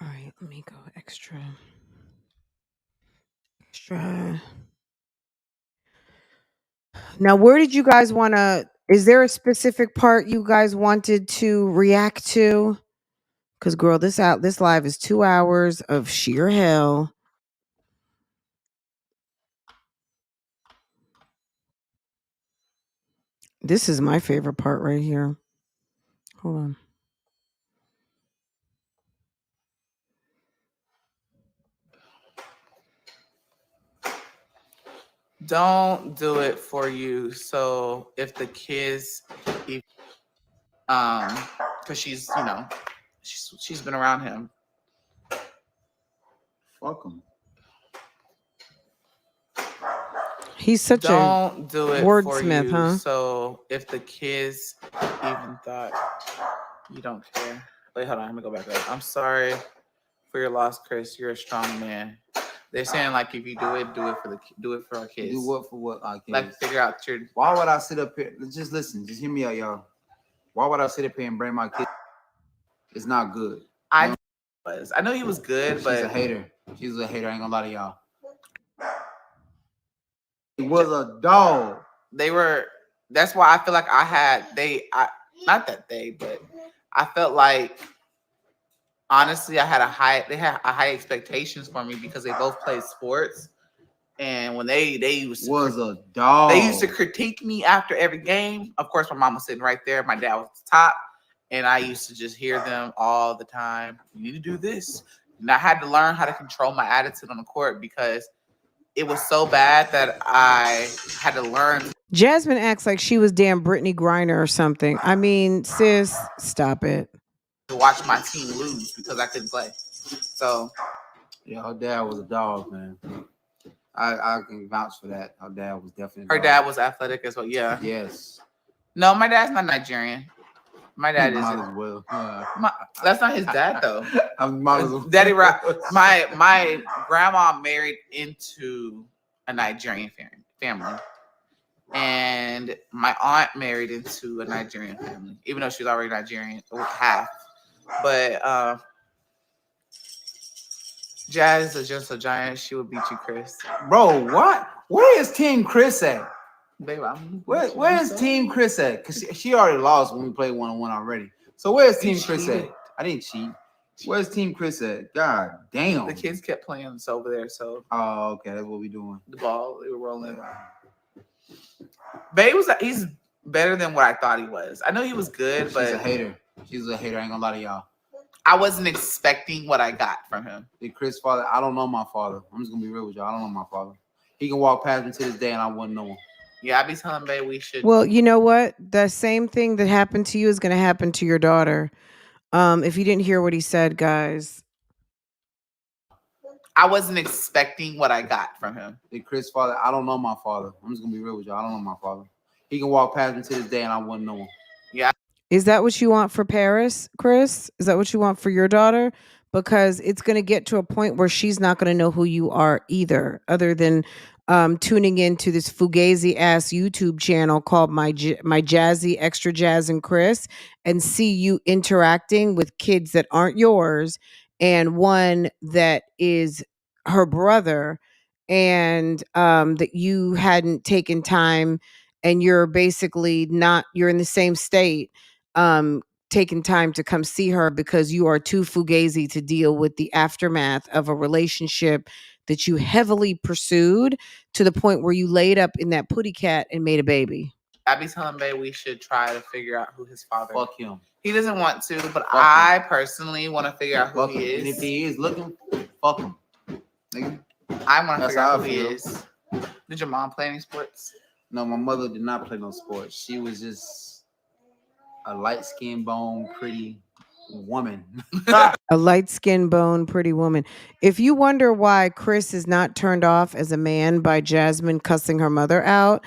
All right, let me go extra. Now, where did you guys want to? Is there a specific part you guys wanted to react to? Because, girl, this live is 2 hours of sheer hell. This is my favorite part right here. Hold on. Don't do it for you. So if the kids, because she's, she's been around him. Fuck him. He's such Don't do it for wordsmith, you. huh? So if the kids even thought you don't care. Wait, hold on. Let me go back up. I'm sorry for your loss, Chris. You're a strong man. They're saying like if you do it for our kids. Do what for what our kids? Like figure out your. Why would I sit up here? Just listen. Just hear me out, y'all. Why would I sit up here and bring my kids? It's not good. I know he was good, She's but a hater. She's a hater. I ain't gonna lie to y'all. He was a dog. They were. That's why I feel like not that they, but I felt like honestly they had a high expectations for me because they both played sports. And when they was a dog. They used to critique me after every game. Of course, my mom was sitting right there. My dad was at the top. And I used to just hear them all the time. You need to do this. And I had to learn how to control my attitude on the court because it was so bad that I had to learn. Jasmine acts like she was damn Brittany Griner or something. I mean, sis, stop it. To watch my team lose because I couldn't play. So, yeah, her dad was a dog, man. I can vouch for that. Her dad was definitely. Her dad was athletic as well. Yeah. Yes. No, my dad's not Nigerian. My dad is as well. That's not his dad though. Daddy Rock. My grandma married into a Nigerian family, and my aunt married into a Nigerian family, even though she was already Nigerian half. But Jazz is just a giant. She would beat you, Chris. Bro, what? Where is Team Chris at? Babe, Where is Team Chris at? Because she already lost when we played 1-on-1 already. So where's Team Chris at? I didn't cheat. Where's Team Chris at? God damn. The kids kept playing this over there, so. Oh, okay. That's what we doing. The ball, they were rolling. Babe he's better than what I thought he was. I know he was good, but she's a hater. She's a hater. I ain't gonna lie to y'all. I wasn't expecting what I got from him. The Chris father, I don't know my father. I'm just gonna be real with y'all. I don't know my father. He can walk past me to this day and I wouldn't know him. Yeah, I be telling Babe we should. Well, you know what? The same thing that happened to you is going to happen to your daughter. If you didn't hear what he said, guys. I wasn't expecting what I got from him. The Chris father, I don't know my father. I'm just gonna be real with y'all. I don't know my father. He can walk past me to this day and I wouldn't know him. Yeah. Is that what you want for Paris, Chris? Is that what you want for your daughter? Because it's going to get to a point where she's not going to know who you are either, other than tuning into this fugazi ass YouTube channel called My Jazzy Extra Jazz and Chris, and see you interacting with kids that aren't yours and one that is her brother, and that you hadn't taken time, and you're basically not, you're in the same state, taking time to come see her because you are too fugazi to deal with the aftermath of a relationship that you heavily pursued to the point where you laid up in that putty cat and made a baby. I be telling Babe we should try to figure out who his father is. Fuck him. He doesn't want to, but Fuck I him. personally want to figure out who Fuck he him. is. And if he is looking, fuck him. Nigga. I want to That's figure how out I who he feel. is. Did your mom play any sports? No, my mother did not play no sports. She was just a light-skinned, bone, pretty woman. A light-skinned, bone, pretty woman. If you wonder why Chris is not turned off as a man by Jasmine cussing her mother out,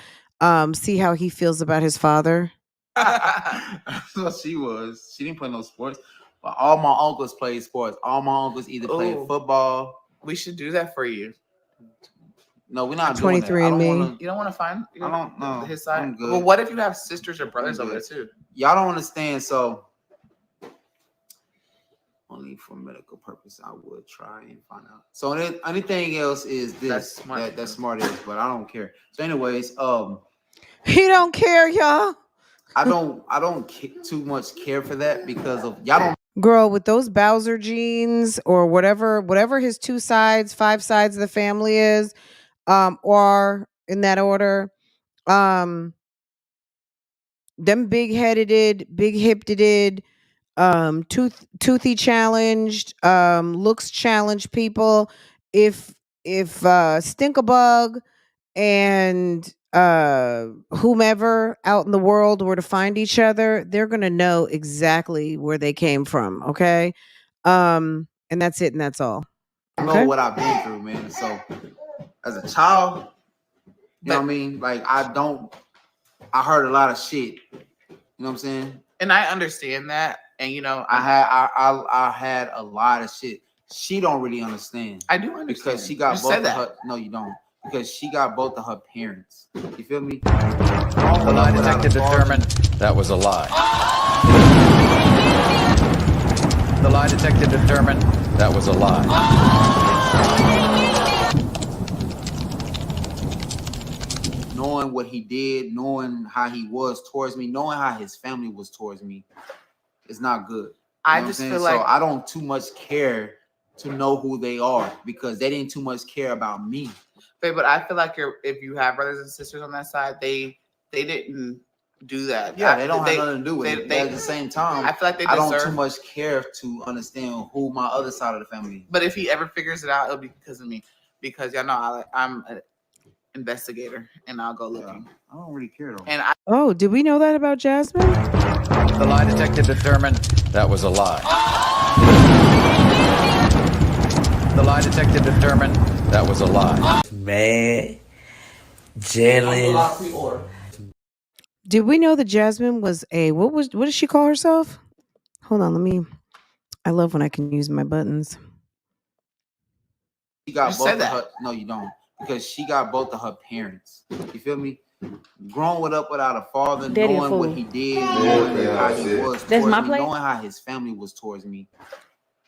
see how he feels about his father. That's what she was. She didn't play no sports. But all my uncles played sports. All my uncles either played Ooh. football. We should do that for you. No, we're not doing that. 23andMe. You don't want to find I don't know. his side? I'm good. Well, what if you have sisters or brothers I'm over there good. too? Y'all don't understand. So, only for medical purpose, I would try and find out. So, anything else is this. That's smart. That's smart is, but I don't care. So, anyways, He don't care, y'all. I don't too much care for that because of y'all don't. Girl, with those Bowser genes or whatever his 2 sides, 5 sides of the family is, or in that order, them big-headed, big-hipped, toothy challenged, looks challenged people. If Stinkabug and whomever out in the world were to find each other, they're gonna know exactly where they came from. Okay, and that's it, and that's all. I know what I've been through, man. So, as a child, you know what I mean? Like, I heard a lot of shit. You know what I'm saying? And I understand that. And you know, I had a lot of shit. She don't really understand. I do understand because she got you both said of that. her. No, you don't. Because she got both of her parents. You feel me? The lie detective determined that was a lie. The lie detective determined that was a lie. Knowing what he did, knowing how he was towards me, knowing how his family was towards me, is not good. I just feel like so I don't too much care to know who they are because they didn't too much care about me. But I feel like if you have brothers and sisters on that side, they didn't do that. Yeah, they don't have nothing to do with it. At the same time, I feel like I don't too much care to understand who my other side of the family is. But if he ever figures it out, it'll be because of me. Because y'all know I'm an investigator and I'll go looking. I don't really care though. And Oh, did we know that about Jasmine? The lie detective determined that was a lie. The lie detective determined that was a lie. Man, jealous. Did we know that Jasmine was what did she call herself? Hold on, I love when I can use my buttons. She got both of her. No, you don't. Because she got both of her parents. You feel me? Growing up without a father, Daddy knowing what he did, knowing how he was towards me, knowing how his family was towards me,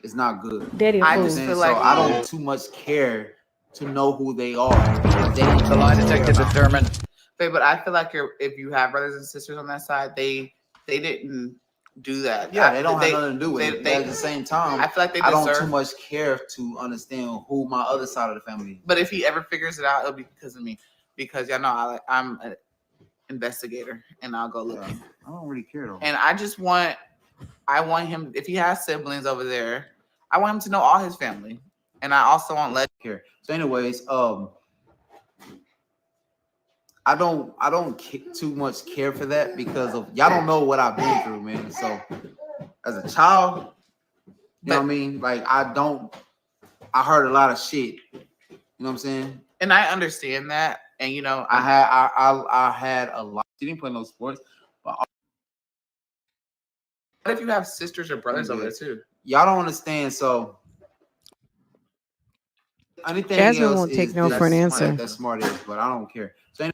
it's not good. Daddy, I a just fool. feel So like I don't too much care to know who they are. The lie detector determined. But I feel like if you have brothers and sisters on that side, they didn't do that. Yeah, they don't have nothing to do with it. But at the same time, I feel like they I don't deserve. too much care to understand who my other side of the family is. But if he ever figures it out, it'll be because of me. Because y'all know I'm an investigator, and I'll go looking. I don't really care though. And I want him, if he has siblings over there, I want him to know all his family. And I also want care. So, anyways, I don't too much care for that because of y'all don't know what I've been through, man. So, as a child, you know what I mean? Like I heard a lot of shit. You know what I'm saying? And I understand that. And you know, I had a lot. She didn't play no sports, but what if you have sisters or brothers over there too? Y'all don't understand. So anything Jasmine else won't take is no for an answer. That's smart is, but I don't care. So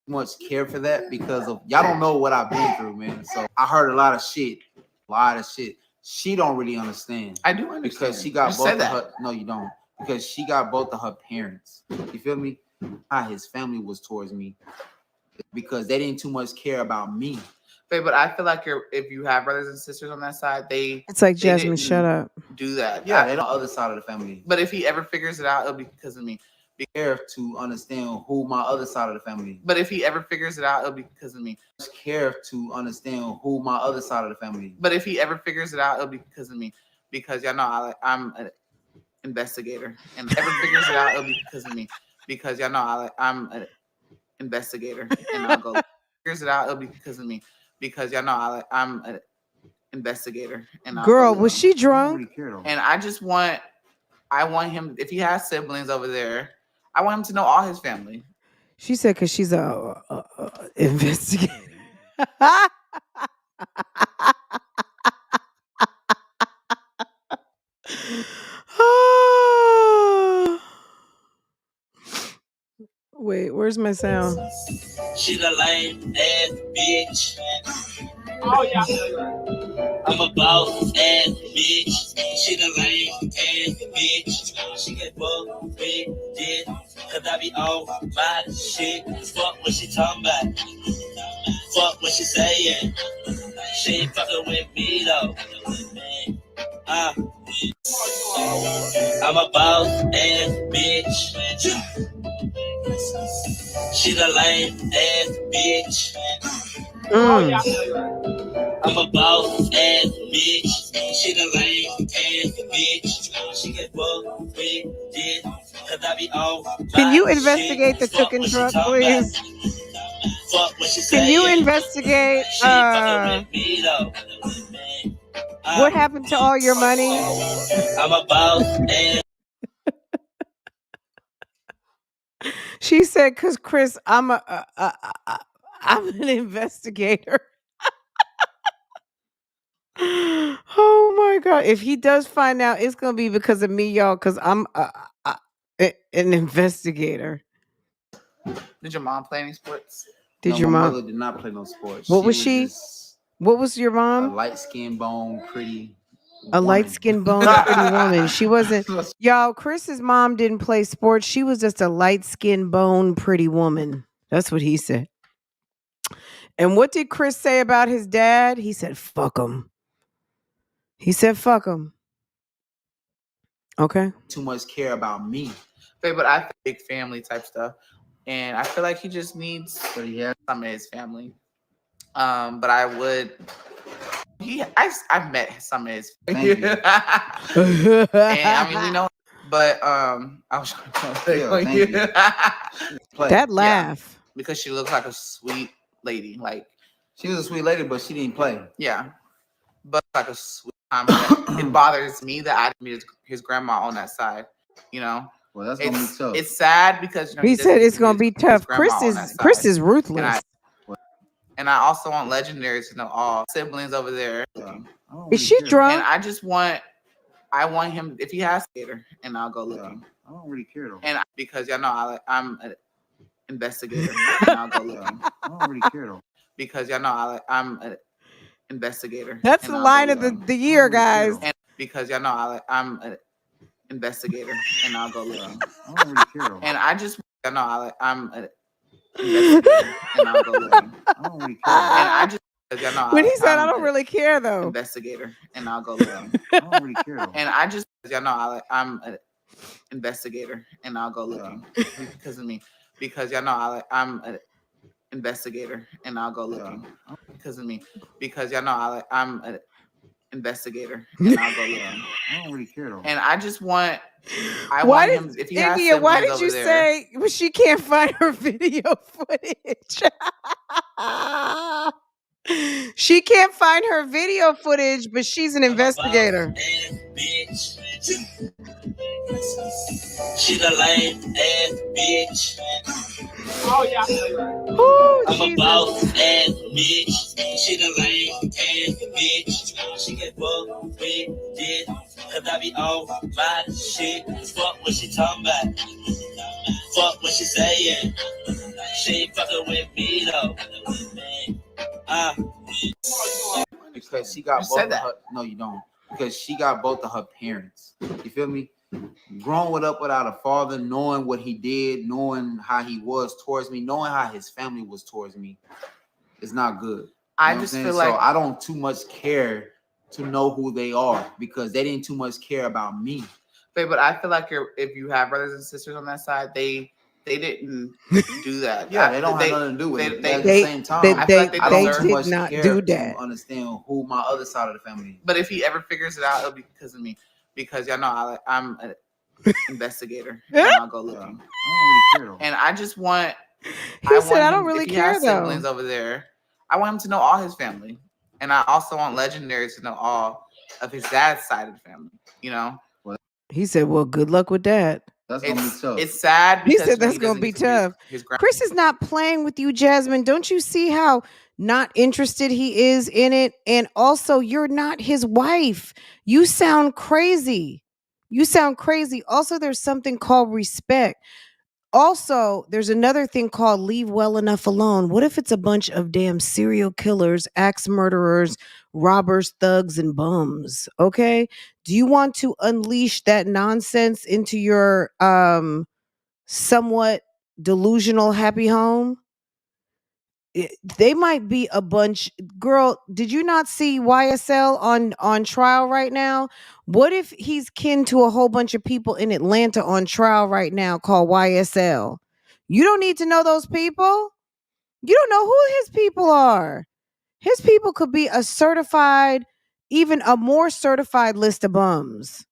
much care for that because of y'all don't know what I've been through, man. So I heard a lot of shit. She don't really understand. I do understand because she got you both said of that. her. No, you don't. Because she got both of her parents. You feel me? How his family was towards me because they didn't too much care about me. But I feel like if you have brothers and sisters on that side, it's like Jasmine, shut up. Do that. Yeah, they're on the other side of the family. But if he ever figures it out, it'll be because of me. Care to understand who my other side of the family is. But if he ever figures it out, it'll be because of me. Care to understand who my other side of the family is. But if he ever figures it out, it'll be because of me. Because y'all know I'm an investigator. And if he ever figures it out, it'll be because of me. Because y'all know I'm an investigator. And I'll go figures it out, it'll be because of me. Because y'all know I'm an investigator. And I'll Girl, go was she drunk? And I want him, if he has siblings over there, I want him to know all his family. She said because she's a investigator. Wait, where's my sound? She the lame ass bitch. Oh yeah. I'm a boss ass bitch. She the lame ass bitch. She get fucked with this. Cause I be on my shit. Fuck what she talking about. Fuck what she saying. She ain't fucking with me though. I'm a boss ass bitch. She the lame ass bitch. Oh yeah. I'm a boss ass bitch. She the lame ass bitch. She get fucked with this. Cause I be on. Can you investigate the chicken truck, please? Can you investigate what happened to all your money? I'm a boss ass. She said, "Cause Chris, I'm an investigator." Oh my God! If he does find out, it's gonna be because of me, y'all. Cause I'm an investigator. Did your mom play any sports? Did your my mom? mother did not play no sports. What was she? What was your A mom? light skinned bone, pretty. A light skinned bone, pretty woman. She wasn't. Y'all, Chris's mom didn't play sports. She was just a light skinned bone, pretty woman. That's what he said. And what did Chris say about his dad? He said, "Fuck him." He said, "Fuck him." Okay. Too much care about me. But I think big family type stuff. And I feel like he just needs some of his family. But I would. I've met some of his family. And I mean, we know. But I was trying to that laugh. Yeah, because she looks like a sweet lady. Like she was a sweet lady, but she didn't play. Yeah, but like a sweet time. It bothers me that I didn't meet his grandma on that side. You know. Well, that's gonna be tough. It's sad because he said it's gonna be tough. Chris is ruthless. And I also want Legendary to know all siblings over there. Is she drunk? And I want him, if he has skater, and I'll go looking. I don't really care though. And because y'all know I'm an investigator, and I'll go looking. I don't really care though. Because y'all know I'm an investigator. That's the line of the year, guys. And because y'all know I'm an investigator, and I'll go looking. I don't really care. And I just y'all know I'm an investigator, and I'll go looking. I don't really care. And I just y'all know When he said, I'm I don't an really care, though. investigator, and I'll go looking. I don't really care. And I just y'all know I'm an investigator, and I'll go looking because of me. Because y'all know I'm an investigator, and I'll go looking because of me. Because y'all know I'm an investigator, and I'll go looking. I don't really care though. And I just want. I want him if he has India, why siblings did you over there. say well, she can't find her video footage? She can't find her video footage, but she's an investigator. She the lame ass bitch. Oh yeah, I'm a boss ass bitch. She the lame ass bitch. She get fucked with this. Cause I be on my shit. Fuck what she talking about. Fuck what she saying. She ain't fucking with me though. Because she got You both said of that. her. No, you don't. Because she got both of her parents. You feel me? Growing up without a father, knowing what he did, knowing how he was towards me, knowing how his family was towards me, is not good. I just feel like so I don't too much care to know who they are because they didn't too much care about me. But I feel like if you have brothers and sisters on that side, they didn't do that. Yeah, they don't have nothing to do with it. At the They- same time, they- I feel like they I don't too did much not care do to that. understand who my other side of the family is. But if he ever figures it out, it'll be because of me. Because y'all know I'm an investigator, and I'll go looking. I don't really care though. And I just want. He said, I don't really if he care has though. siblings over there, I want him to know all his family, and I also want Legendary to know all of his dad's side of the family. You know, He said, well, good luck with that. That's gonna be tough. it's sad He because said that's he gonna doesn't be get to meet tough. his grand- Chris is not playing with you, Jasmine. Don't you see how not interested he is in it? And also, you're not his wife. You sound crazy. You sound crazy. Also, there's something called respect. Also, there's another thing called leave well enough alone. What if it's a bunch of damn serial killers, axe murderers, robbers, thugs, and bums? Okay. Do you want to unleash that nonsense into your somewhat delusional happy home? They might be a bunch. Girl, did you not see YSL on trial right now? What if he's kin to a whole bunch of people in Atlanta on trial right now called YSL? You don't need to know those people. You don't know who his people are. His people could be a certified, even a more certified list of bums.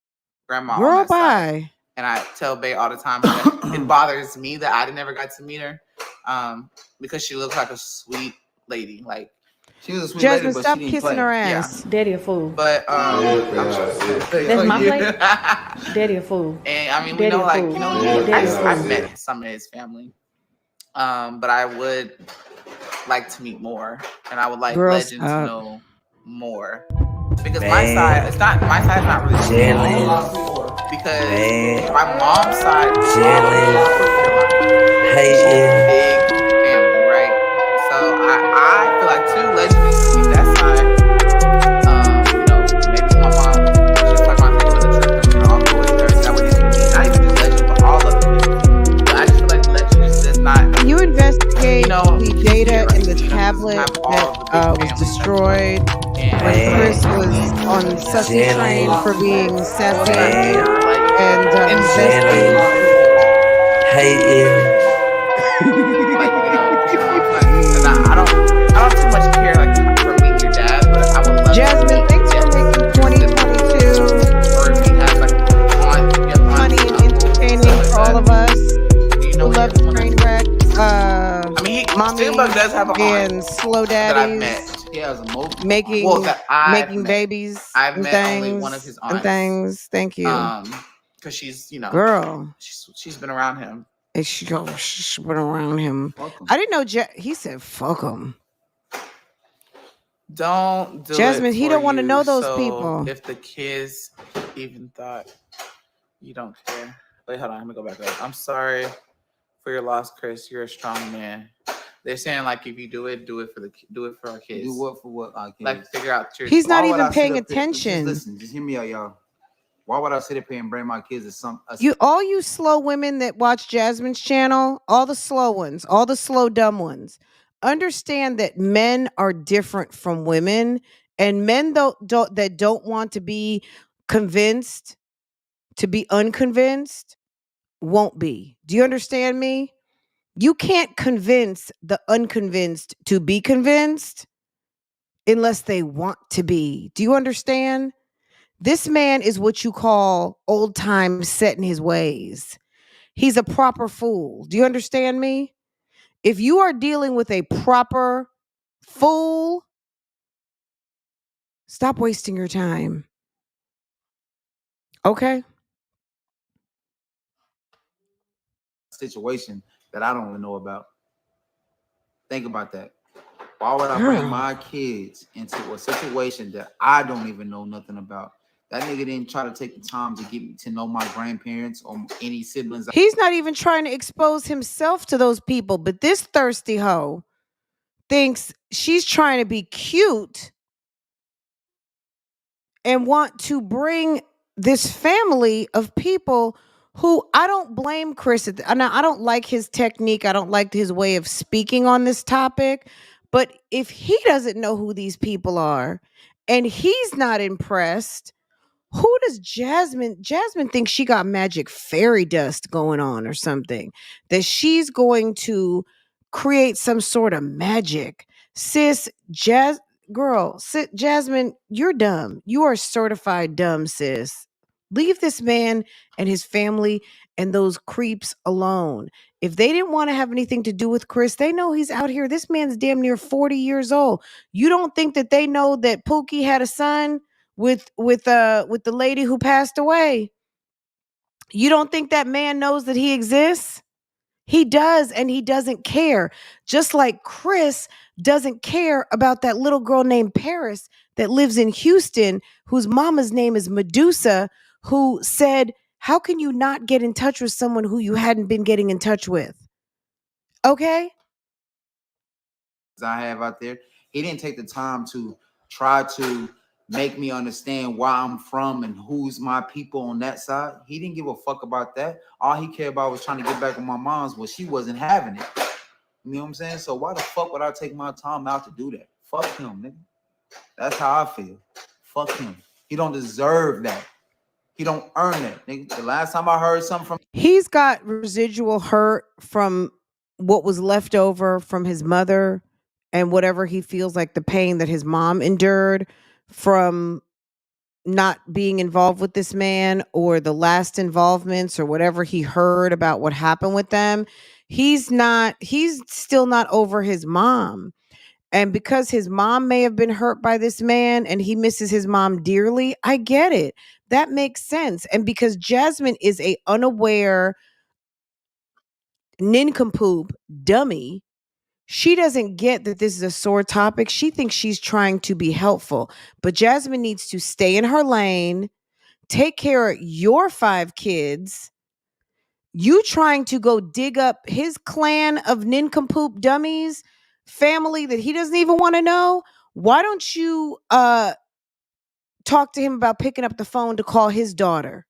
grandma. on Girl, that side. bye. And I tell Bay all the time that it bothers me that I never got to meet her, because she looks like a sweet lady. Like She was a sweet Jasmine, lady, but stop she didn't kissing play. her ass. Daddy a fool. But That's my plate. Daddy a fool. And I mean, we Daddy know, a like, fool. you know, Daddy a fool. I've met some of his family, but I would like to meet more, and I would like Girl, Legend to stop. know more, because my side's not really small, because my mom's side is big family, right? So I feel like too Legend needs to meet that side. You know, maybe my mom, she's like my taking another trip, and I'll go with her. That way he can meet not even just Legend, but all of them. But I just feel like Legend just does not. Can you investigate You know, the data in the tablet that was destroyed when Chris was on such a train for being sassy and zesty? Like, you know, and I don't too much care like for meeting your dad, but I would love Jasmine, to meet thanks for making 2022 or if he has like funny and entertaining for all of us who love train wreck. I mean, Mommy Steelbug does have a aunt and slow that I've daddies met. He has a multiple. making Well, that I've making met. babies I've and met things only one of his and aunts. things. Thank you, Because she's, you know, girl. she's been around him. And she's been around him. Fuck 'em. I didn't know. He said, "Fuck him." Don't do Jasmine, it he for don't wanna you, know those so people. If the kids even thought you don't care. Wait, hold on. Let me go back up. I'm sorry for your loss, Chris. You're a strong man. They're saying like if you do it for our kids. Do what for what? Our kids? Like figure out your. He's not Why would even I sit paying up there- attention. Just listen, just hear me out, y'all. Why would I sit up here and bring my kids to some? All you slow women that watch Jasmine's channel, all the slow ones, all the slow dumb ones, understand that men are different from women, and men that don't want to be convinced to be unconvinced won't be. Do you understand me? You can't convince the unconvinced to be convinced unless they want to be. Do you understand? This man is what you call old time set in his ways. He's a proper fool. Do you understand me? If you are dealing with a proper fool, stop wasting your time. Okay? Situation that I don't even know about. Think about that. Why would I bring my kids into a situation that I don't even know nothing about? That nigga didn't try to take the time to get me to know my grandparents or any siblings. He's not even trying to expose himself to those people, but this thirsty hoe thinks she's trying to be cute and want to bring this family of people who I don't blame Chris. Now, I don't like his technique. I don't like his way of speaking on this topic. But if he doesn't know who these people are and he's not impressed, who does Jasmine thinks she got magic fairy dust going on or something, that she's going to create some sort of magic. Sis, Jasmine, you're dumb. You are certified dumb, sis. Leave this man and his family and those creeps alone. If they didn't want to have anything to do with Chris, they know he's out here. This man's damn near 40 years old. You don't think that they know that Pookie had a son with the lady who passed away? You don't think that man knows that he exists? He does, and he doesn't care. Just like Chris doesn't care about that little girl named Paris that lives in Houston, whose mama's name is Medusa, who said, how can you not get in touch with someone who you hadn't been getting in touch with? Okay? I have out there. He didn't take the time to try to make me understand where I'm from and who's my people on that side. He didn't give a fuck about that. All he cared about was trying to get back with my mom's, but she wasn't having it. You know what I'm saying? So why the fuck would I take my time out to do that? Fuck him, nigga. That's how I feel. Fuck him. He don't deserve that. He don't earn that, nigga. The last time I heard something from, he's got residual hurt from what was left over from his mother and whatever he feels like the pain that his mom endured from not being involved with this man, or the last involvements, or whatever he heard about what happened with them. He's still not over his mom. And because his mom may have been hurt by this man and he misses his mom dearly, I get it. That makes sense. And because Jasmine is a unaware nincompoop dummy, she doesn't get that this is a sore topic. She thinks she's trying to be helpful. But Jasmine needs to stay in her lane, take care of your 5 kids. You trying to go dig up his clan of nincompoop dummies, family that he doesn't even want to know? Why don't you talk to him about picking up the phone to call his daughter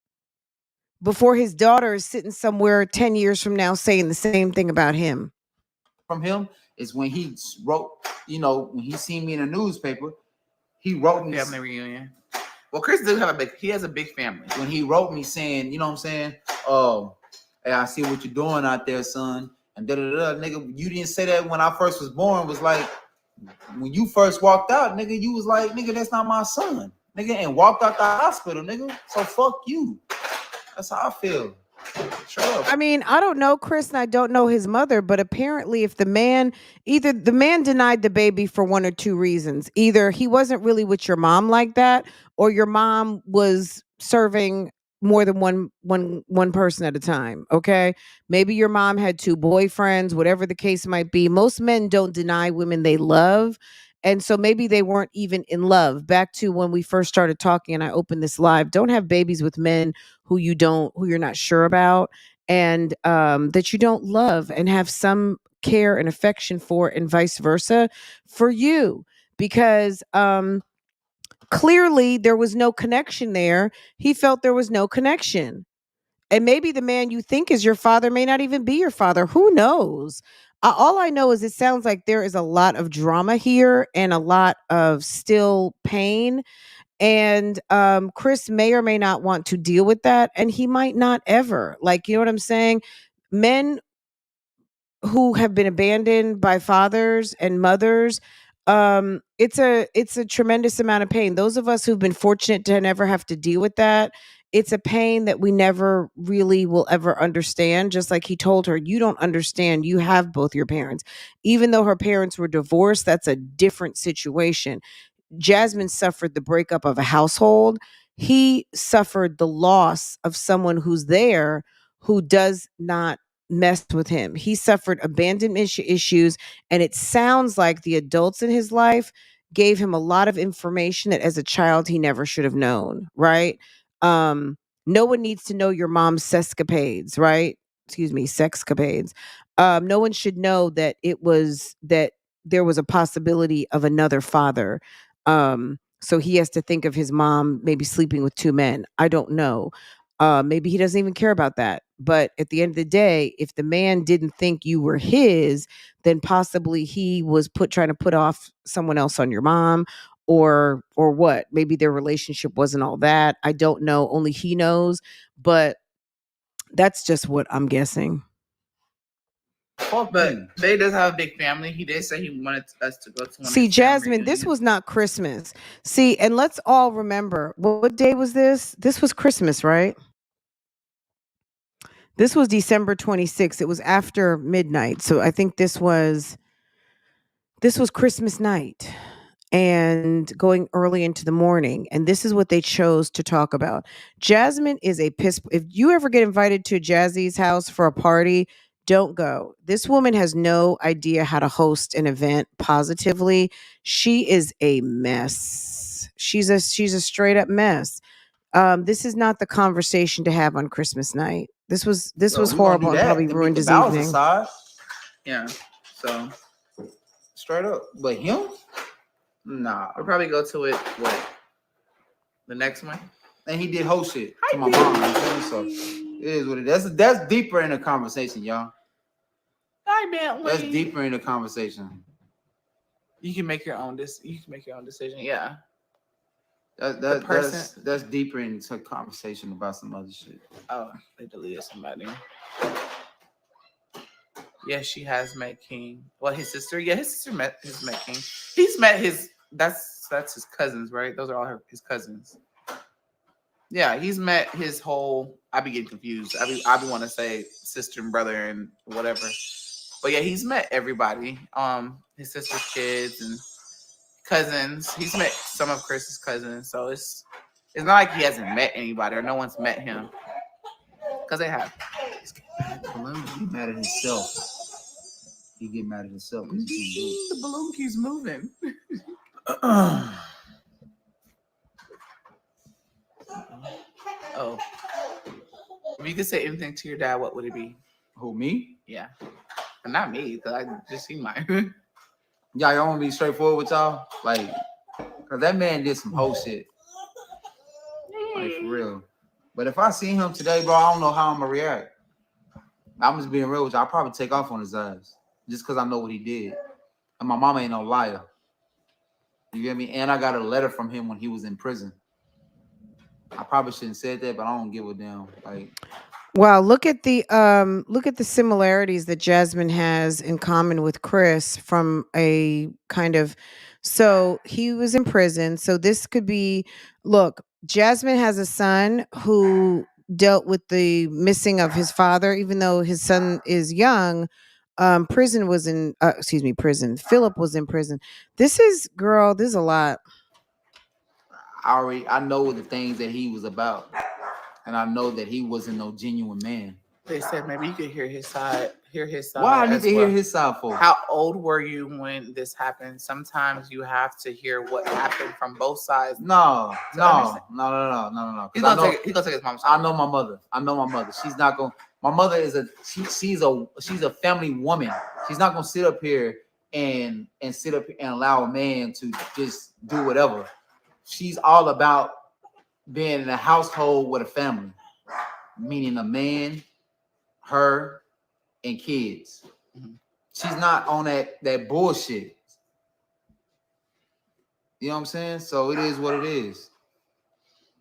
before his daughter is sitting somewhere 10 years from now saying the same thing about him? From him is when he wrote, you know, when he seen me in a newspaper, he wrote me. Family reunion. Well, Chris does have he has a big family. When he wrote me saying, you know what I'm saying? Hey, I see what you're doing out there, son. And nigga, you didn't say that when I first was born. Was like, when you first walked out, nigga, you was like, nigga, that's not my son. Nigga, and walked out the hospital, nigga. So fuck you. That's how I feel. I mean, I don't know Chris and I don't know his mother, but apparently if either the man denied the baby for one or two reasons. Either he wasn't really with your mom like that, or your mom was serving more than one person at a time. Okay. Maybe your mom had 2 boyfriends, whatever the case might be. Most men don't deny women they love. And so maybe they weren't even in love. Back to when we first started talking and I opened this live, don't have babies with men who you're not sure about and that you don't love, and have some care and affection for, and vice versa for you, because clearly there was no connection there. He felt there was no connection. And maybe the man you think is your father may not even be your father. Who knows? All I know is it sounds like there is a lot of drama here and a lot of still pain. And Chris may or may not want to deal with that. And he might not ever. Like, you know what I'm saying? Men who have been abandoned by fathers and mothers, it's a tremendous amount of pain. Those of us who've been fortunate to never have to deal with that, it's a pain that we never really will ever understand. Just like he told her, you don't understand, you have both your parents. Even though her parents were divorced, that's a different situation. Jasmine suffered the breakup of a household. He suffered the loss of someone who's there, who does not mess with him. He suffered abandonment issues, and it sounds like the adults in his life gave him a lot of information that as a child he never should have known, right? No one needs to know your mom's sexcapades, right? Excuse me, sexcapades. No one should know that there was a possibility of another father. So he has to think of his mom maybe sleeping with two men. I don't know. Maybe he doesn't even care about that. But at the end of the day, if the man didn't think you were his, then possibly he was trying to put off someone else on your mom, or what? Maybe their relationship wasn't all that. I don't know. Only he knows. But that's just what I'm guessing. But they does have a big family. He did say he wanted us to go to one. See, Jasmine, this was not Christmas. See, and let's all remember, what day was this? This was Christmas, right? This was December 26th. It was after midnight. So I think this was Christmas night and going early into the morning. And this is what they chose to talk about. Jasmine is a piss. If you ever get invited to Jazzy's house for a party, don't go. This woman has no idea how to host an event positively. She is a mess. She's a straight up mess. This is not the conversation to have on Christmas night. This was horrible and probably ruined his evening. Aside. Yeah. So straight up. But him? Nah. We'll probably go to it. What? The next one? And he did host shit to my mom. So it is what it is. That's deeper in the conversation, y'all. Hi, Bentley. That's deeper in the conversation. You can make your own decision. Yeah. That's deeper into a conversation about some other shit. Oh, they deleted somebody. Yeah, she has met King. Well, his sister. Yeah, his sister met King. He's met his. That's his cousins, right? Those are all his cousins. Yeah, he's met his whole. I be getting confused. I be want to say sister and brother and whatever. But yeah, he's met everybody. His sister's kids and cousins. He's met some of Chris's cousins. So it's not like he hasn't met anybody or no one's met him. Because they have. Balloon get mad at himself. He get mad at himself. The balloon keeps moving. Oh. If you could say anything to your dad, what would it be? Who, me? Yeah. But not me, because I just seen mine. Y'all want to be straightforward with y'all? Like, because that man did some whole shit. Like, for real. But if I see him today, bro, I don't know how I'm going to react. I'm just being real with you. I'll probably take off on his ass just because I know what he did. And my mama ain't no liar. You get me? And I got a letter from him when he was in prison. I probably shouldn't have said that, but I don't give a damn. Like, wow, look at the similarities that Jasmine has in common with Chris from a kind of. So he was in prison. So this could be. Look, Jasmine has a son who dealt with the missing of his father, even though his son is young. Philip was in prison. This is a lot. I know the things that he was about. And I know that he wasn't no genuine man. They said maybe you could hear his side, hear his side. Why I need as to hear well. his side for? How old were you when this happened? Sometimes you have to hear what happened from both sides. No. He's gonna He's gonna take his mom's side. I know my mother. She's not gonna. My mother is she's a family woman. She's not gonna sit up here and sit up and allow a man to just do whatever. She's all about being in a household with a family, meaning a man, her, and kids. She's not on that bullshit. You know what I'm saying? So it is what it is.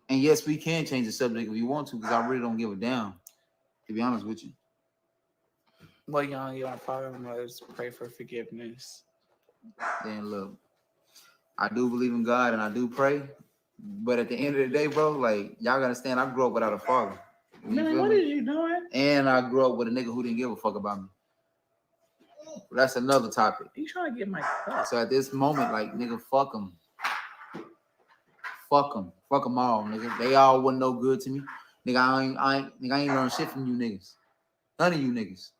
And yes, we can change the subject if we want to, because I really don't give a damn, to be honest with you. Well, your father and mothers pray for forgiveness. Then look, I do believe in God and I do pray, but at the end of the day, bro, like, y'all gotta understand, I grew up without a father. Man, what are you doing? And I grew up with a nigga who didn't give a fuck about me. But that's another topic. You trying to get my cup? So at this moment, like, nigga, fuck them. Fuck them. Fuck them all, nigga. They all wasn't no good to me. Nigga, I ain't learned shit from you niggas. None of you niggas.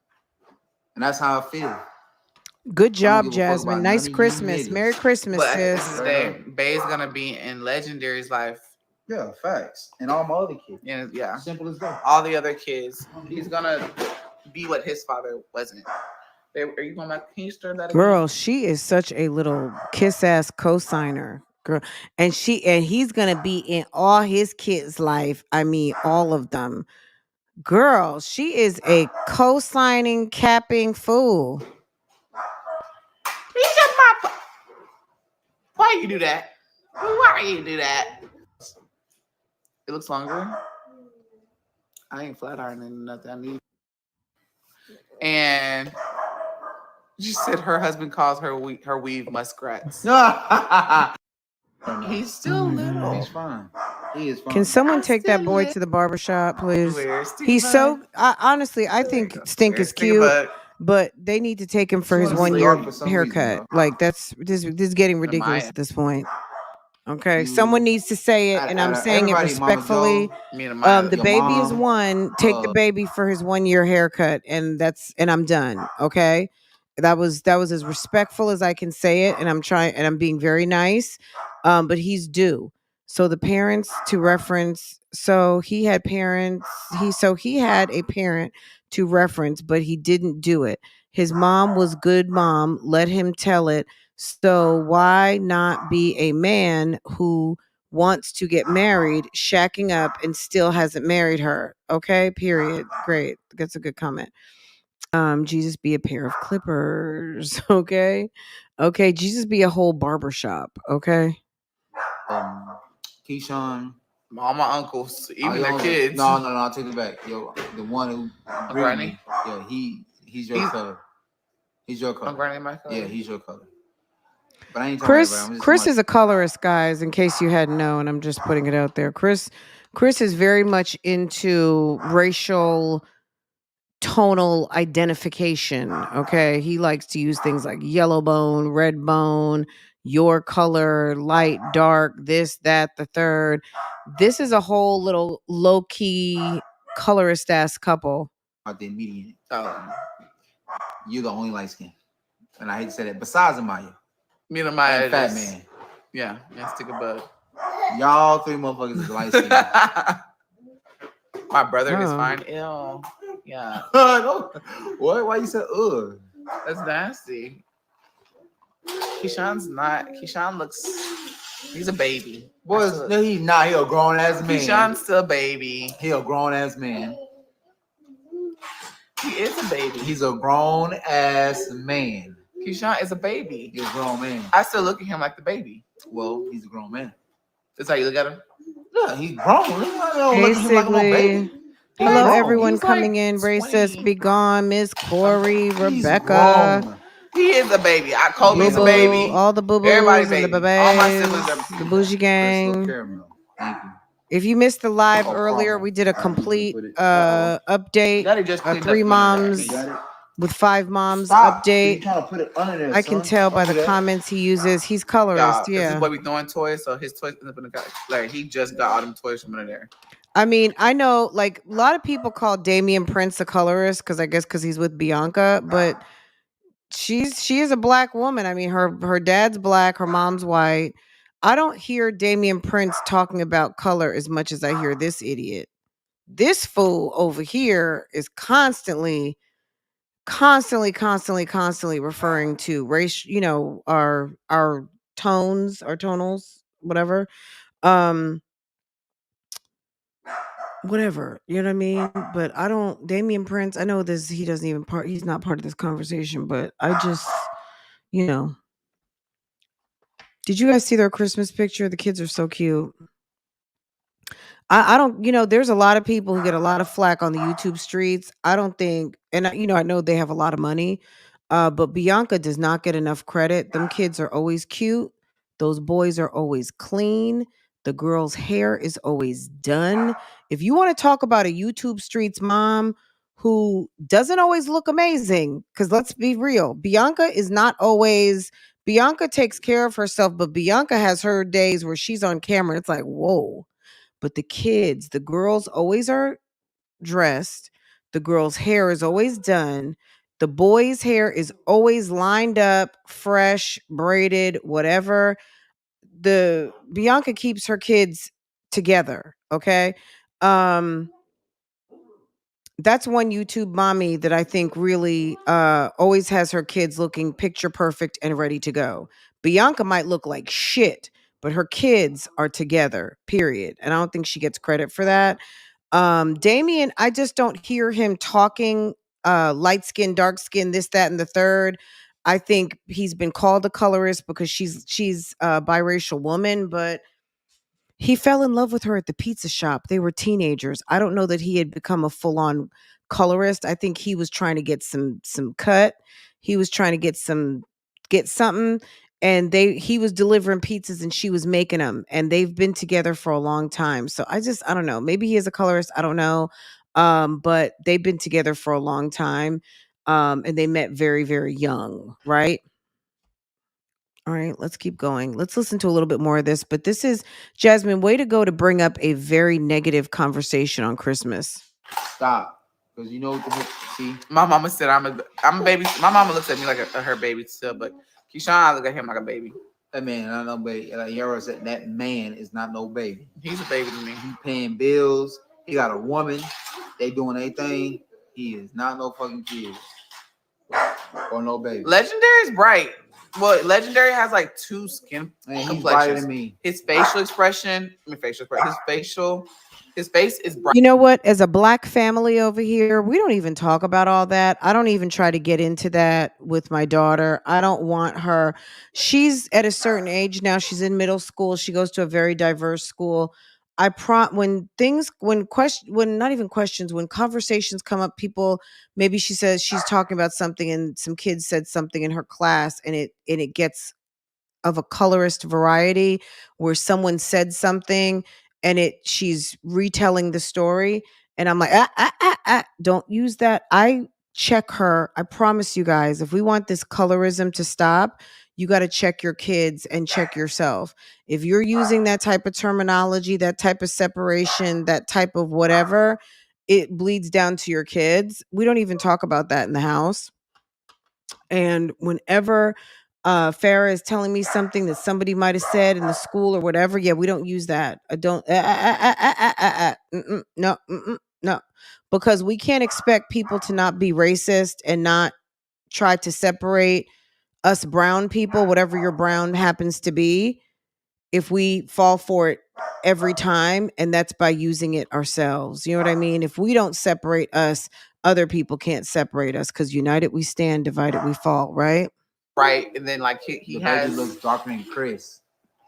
And that's how I feel. Good job, Jasmine. Nice Christmas. Merry Christmas, But sis. at the end of the day, Bay's gonna be in Legendary's life. Yeah, facts. And all my other kids. Yeah. Simple as that. All the other kids. He's gonna be what his father wasn't. Are you going back? Can you stir that again? Girl, she is such a little kiss ass co-signer. Girl. And he's gonna be in all his kids' life. I mean, all of them. Girl, she is a co-signing, capping fool. He's just my. Why you do that? Why you do that? It looks longer. I ain't flat ironing nothing. I need. And she said her husband calls her weave muskrats. He's still little. He's fine. He is fine. Can someone take that boy to the barbershop, please? He's so honestly, I think Stink is cute, but they need to take him for his 1 year haircut. Like this is getting ridiculous at this point. Okay, someone needs to say it, and I'm saying it respectfully. The baby is one. Take the baby for his 1 year haircut, and I'm done. Okay, that was as respectful as I can say it, and I'm being very nice. But he's due. So the parents to reference. So he had parents. He had a parent to reference, but he didn't do it. His mom was good mom. Let him tell it. So why not be a man who wants to get married, shacking up, and still hasn't married her? Okay, period. Great. That's a good comment. Jesus be a pair of clippers. Okay. Jesus be a whole barbershop. Okay. Keyshawn. All my uncles, even their kids. No, I'll take it back. Yo, the one who Granny? Yeah, he's your color. He's your color. Granny, my color? Yeah, he's your color. But I ain't Chris is a colorist, guys, in case you hadn't known. I'm just putting it out there. Chris is very much into racial tonal identification. Okay. He likes to use things like yellow bone, red bone, your color, light, dark, this, that, the third. This is a whole little low-key colorist ass couple. The median. You're the only light skin. And I hate to say that. Besides Amaya. Me and Amaya. Fat man. Yeah, stick a bug. Y'all three motherfuckers is light skin. My brother is fine. Ew. Yeah. What? Why you said ugh? That's nasty. Keyshawn looks, he's a baby. Boys, no, he's not. He a grown ass man. Keyshawn's still a baby. He a grown ass man. He is a baby. He's a grown ass man. Keyshawn is a baby. He's a grown man. I still look at him like the baby. Well, he's a grown man. That's how you look at him? Yeah, he's grown. Basically. Hello, everyone coming in. Ray says, be gone. Miss Corey, Rebecca. He is a baby. Kobe's a baby. All the boo-boos and the babies. All my siblings are the bougie gang. Thank you. If you missed the live earlier, we did a complete update. 3 moms with 5 moms update. I can tell by the comments he uses. He's colorist. Yeah. This is what we throwing toys. So his toys end up in the guy. Like he just got all them toys from under there. I mean, I know like a lot of people call Damian Prince a colorist because he's with Bianca, but she is a black woman. I mean, her dad's black, her mom's white. I don't hear Damian Prince talking about color as much as I hear this idiot. This fool over here is constantly referring to race, our tones, our tonals, whatever. Um whatever, you know what I mean? But I don't Damian Prince, I know this he doesn't even he's not part of this conversation, but I just, you know, did you guys see their Christmas picture? The kids are so cute. I don't, there's a lot of people who get a lot of flack on the YouTube streets. I don't think, and I know they have a lot of money, but Bianca does not get enough credit. Them kids are always cute. Those boys are always clean. The girl's hair is always done. If you want to talk about a YouTube streets mom who doesn't always look amazing, because let's be real, Bianca takes care of herself, but Bianca has her days where she's on camera. It's like, whoa. But the girls always are dressed. The girl's hair is always done. The boy's hair is always lined up, fresh, braided, whatever. The Bianca keeps her kids together, okay? That's one YouTube mommy that I think really always has her kids looking picture perfect and ready to go. Bianca might look like shit, but her kids are together, period. And I don't think she gets credit for that. Damien, I just don't hear him talking light skin, dark skin, this, that, and the third. I think he's been called a colorist because she's a biracial woman, but he fell in love with her at the pizza shop. They were teenagers. I don't know that he had become a full-on colorist. I think he was trying to get some cut. He was trying to get something, and he was delivering pizzas and she was making them, and they've been together for a long time. So I don't know. Maybe he is a colorist. I don't know. But they've been together for a long time. And they met very, very young, right? All right, let's keep going. Let's listen to a little bit more of this. But this is Jasmine, way to go to bring up a very negative conversation on Christmas. Stop. Because you know, see, my mama said I'm a baby. My mama looks at me like her baby still, but Keyshawn, I look at him like a baby. That man, not no baby. Like Yara said, that man is not no baby. He's a baby to me. He paying bills. He got a woman. They doing their thing. He is not no fucking kid or no baby. Legendary is bright. Well, Legendary has like two skin complexions. His facial expression, his face is bright. You know what? As a black family over here, we don't even talk about all that. I don't even try to get into that with my daughter. I don't want her. She's at a certain age now. She's in middle school. She goes to a very diverse school. When conversations come up, people, maybe she says she's talking about something and some kids said something in her class and it gets of a colorist variety where someone said something and she's retelling the story and I'm like, don't use that. I check her. I promise you guys, if we want this colorism to stop, you got to check your kids and check yourself. If you're using that type of terminology, that type of separation, that type of whatever, it bleeds down to your kids. We don't even talk about that in the house. And whenever Farah is telling me something that somebody might have said in the school or whatever, yeah, we don't use that. I don't, no, because we can't expect people to not be racist and not try to separate us brown people, whatever your brown happens to be, if we fall for it every time, and that's by using it ourselves. You know what I mean? If we don't separate us, other people can't separate us, because united we stand, divided we fall, right? Right. And then like he has looks darker than Chris.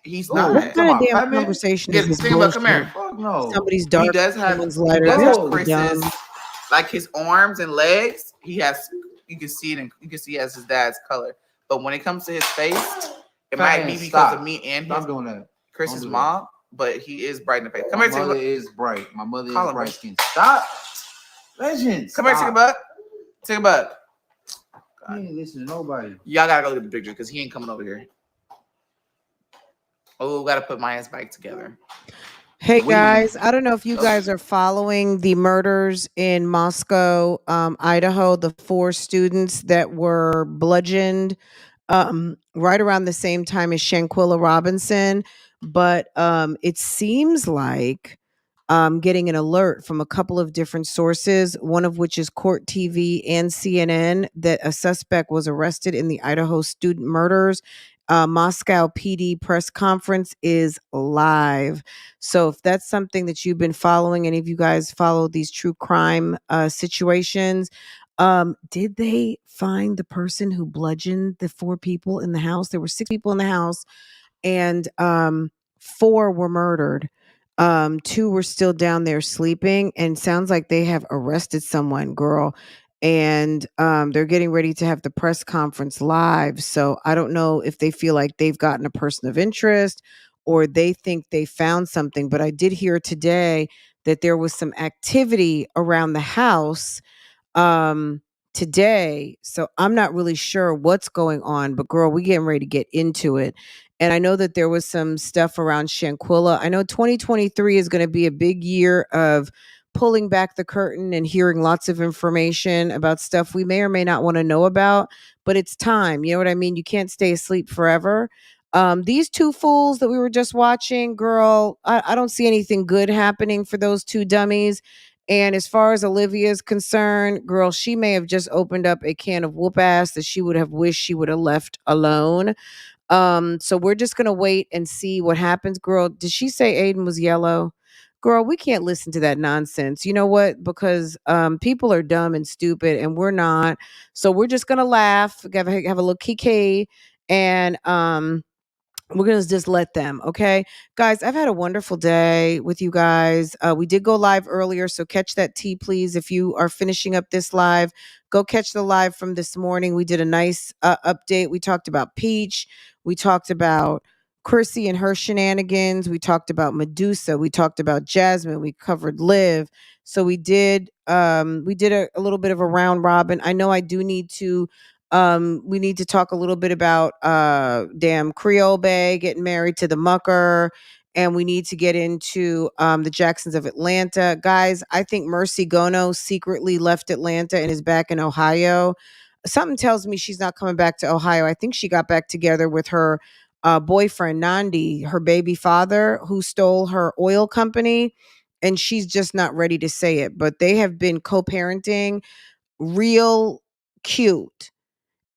He's not. What kind of damn conversation is this? Come here. No. Somebody's dark. He does have Chris's, like his arms and legs. He has. You can see it, and you can see it as his dad's color. But when it comes to his face, it might be because of me and his doing that. Chris's mom. But he is bright in the face. Come here, my mother is bright. My mother is bright skin. Stop. Legends. Come here, take a butt. Take a butt. He ain't listen to nobody. Y'all gotta go look at the picture because he ain't coming over here. Oh, gotta put Maya's bike together. Hey weed. guys, I don't know if you guys are following the murders in Moscow, Idaho, the 4 students that were bludgeoned right around the same time as Shanquilla Robinson. But it seems like getting an alert from a couple of different sources, one of which is Court TV and CNN, that a suspect was arrested in the Idaho student murders. Moscow PD press conference is live. So if that's something that you've been following, any of you guys follow these true crime situations, did they find the person who bludgeoned the 4 people in the house? There were 6 people in the house, and 4 were murdered. 2 were still down there sleeping, and sounds like they have arrested someone, girl. And they're getting ready to have the press conference live. So I don't know if they feel like they've gotten a person of interest or they think they found something. But I did hear today that there was some activity around the house um today, so I'm not really sure what's going on, but girl, we getting ready to get into it. And I know that there was some stuff around Shanquilla. I know 2023 is going to be a big year of pulling back the curtain and hearing lots of information about stuff we may or may not want to know about, but it's time, you know what I mean? You can't stay asleep forever. These 2 fools that we were just watching, girl, I don't see anything good happening for those 2 dummies. And as far as Olivia is concerned, girl, she may have just opened up a can of whoop ass that she would have wished she would have left alone. So we're just gonna wait and see what happens. Girl, did she say Aiden was yellow? Girl, we can't listen to that nonsense. You know what? Because people are dumb and stupid, and we're not. So we're just gonna laugh, have a little kiki, and we're gonna just let them. Okay, guys, I've had a wonderful day with you guys. We did go live earlier, so catch that tea, please. If you are finishing up this live, go catch the live from this morning. We did a nice update. We talked about Peach, we talked about Chrissy and her shenanigans, we talked about Medusa, we talked about Jasmine, we covered Liv. So we did a little bit of a round robin. I know I do need to we need to talk a little bit about damn Creole Bay getting married to the Mucker, and we need to get into the Jacksons of Atlanta. Guys, I think Mercy Gono secretly left Atlanta and is back in Ohio. Something tells me she's not coming back to Ohio. I think she got back together with her boyfriend Nandi, her baby father, who stole her oil company, and she's just not ready to say it. But they have been co-parenting real cute,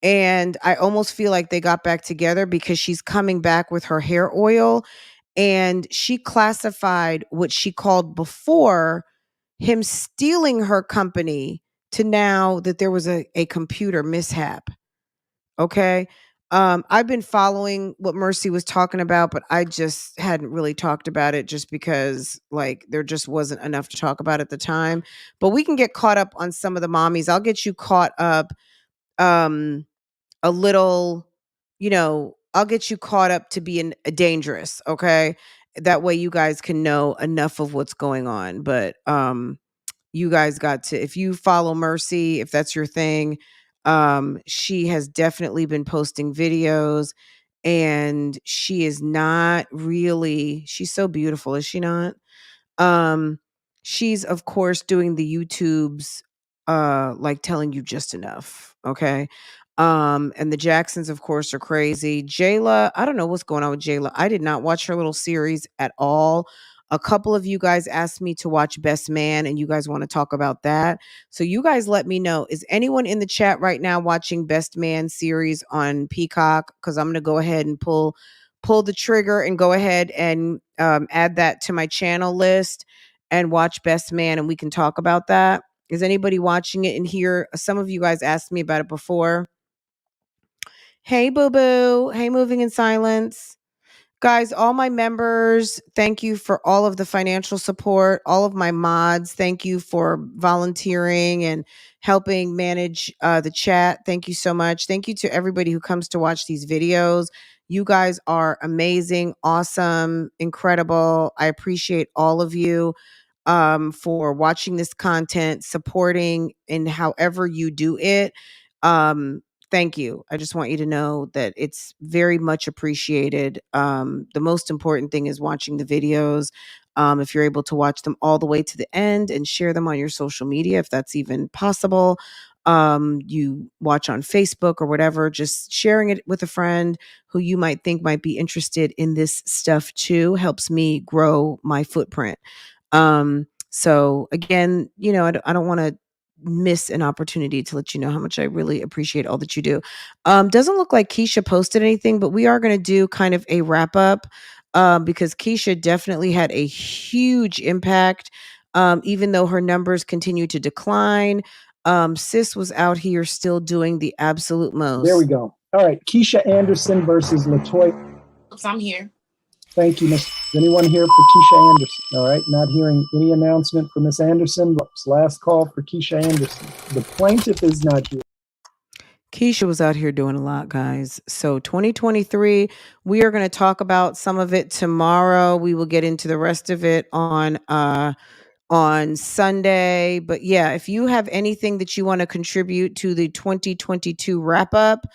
and I almost feel like they got back together because she's coming back with her hair oil, and she classified what she called before him stealing her company to now that there was a computer mishap. Okay. I've been following what Mercy was talking about, but I just hadn't really talked about it just because like there just wasn't enough to talk about at the time. But we can get caught up on some of the mommies. I'll get you caught up um a little, I'll get you caught up to being dangerous, okay? That way you guys can know enough of what's going on. But you guys got to, if you follow Mercy, if that's your thing, she has definitely been posting videos, and she is not really, she's so beautiful, is she not? Um, she's of course doing the YouTubes, like telling you just enough, okay? And the Jacksons, of course, are crazy. Jayla, I don't know what's going on with Jayla. I did not watch her little series at all. A couple of you guys asked me to watch Best Man, and you guys want to talk about that. So you guys let me know. Is anyone in the chat right now watching Best Man series on Peacock? Because I'm gonna go ahead and pull the trigger and go ahead and add that to my channel list and watch Best Man, and we can talk about that. Is anybody watching it in here? Some of you guys asked me about it before. Hey, boo boo. Hey, moving in silence. Guys, all my members, thank you for all of the financial support. All of my mods, thank you for volunteering and helping manage the chat. Thank you so much. Thank you to everybody who comes to watch these videos. You guys are amazing, awesome, incredible. I appreciate all of you for watching this content, supporting in however you do it. thank you. I just want you to know that it's very much appreciated. The most important thing is watching the videos. If you're able to watch them all the way to the end and share them on your social media, if that's even possible, you watch on Facebook or whatever, just sharing it with a friend who you might think might be interested in this stuff too helps me grow my footprint. So again, I don't want to miss an opportunity to let you know how much I really appreciate all that you do. Doesn't look like Keisha posted anything, but we are going to do kind of a wrap up because Keisha definitely had a huge impact. Even though her numbers continue to decline, sis was out here still doing the absolute most. There we go. All right, Keisha Anderson versus LaToya. I'm here. Thank you, Miss. Is anyone here for Keisha Anderson? All right, not hearing any announcement for Miss Anderson. Last call for Keisha Anderson. The plaintiff is not here. Keisha was out here doing a lot, guys. So 2023, we are going to talk about some of it tomorrow. We will get into the rest of it on Sunday. But yeah, if you have anything that you want to contribute to the 2022 wrap up,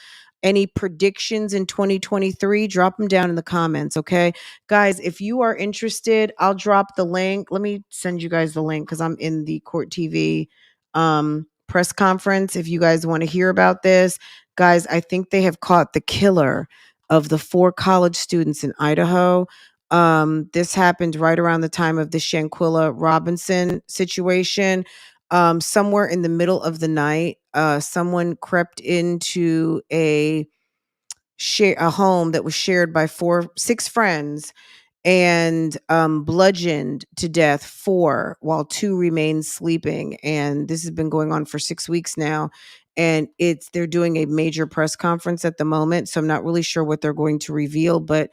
any predictions in 2023, drop them down in the comments. Okay, guys, if you are interested, I'll drop the link. Let me send you guys the link because I'm in the Court TV press conference. If you guys want to hear about this, guys, I think they have caught the killer of the 4 college students in Idaho. This happened right around the time of the Shanquilla Robinson situation. Somewhere in the middle of the night, someone crept into a home that was shared by 6 friends and bludgeoned to death 4 while 2 remained sleeping. And this has been going on for 6 weeks now. And they're doing a major press conference at the moment. So I'm not really sure what they're going to reveal, but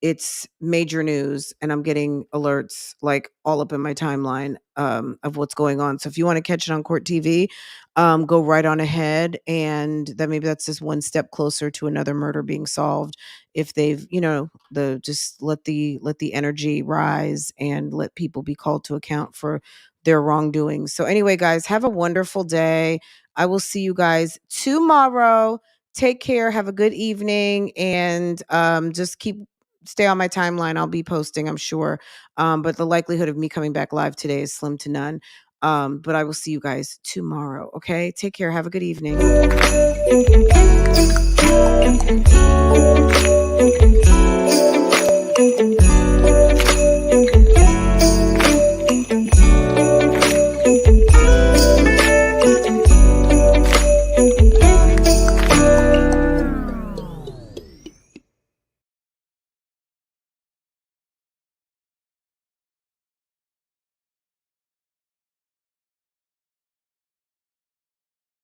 it's major news, and I'm getting alerts like all up in my timeline of what's going on. So if you want to catch it on Court TV, go right on ahead, and then maybe that's just one step closer to another murder being solved. If they've, just let the energy rise and let people be called to account for their wrongdoing. So anyway, guys, have a wonderful day. I will see you guys tomorrow. Take care. Have a good evening, and just stay on my timeline. I'll be posting, I'm sure. But the likelihood of me coming back live today is slim to none. But I will see you guys tomorrow. Okay. Take care. Have a good evening.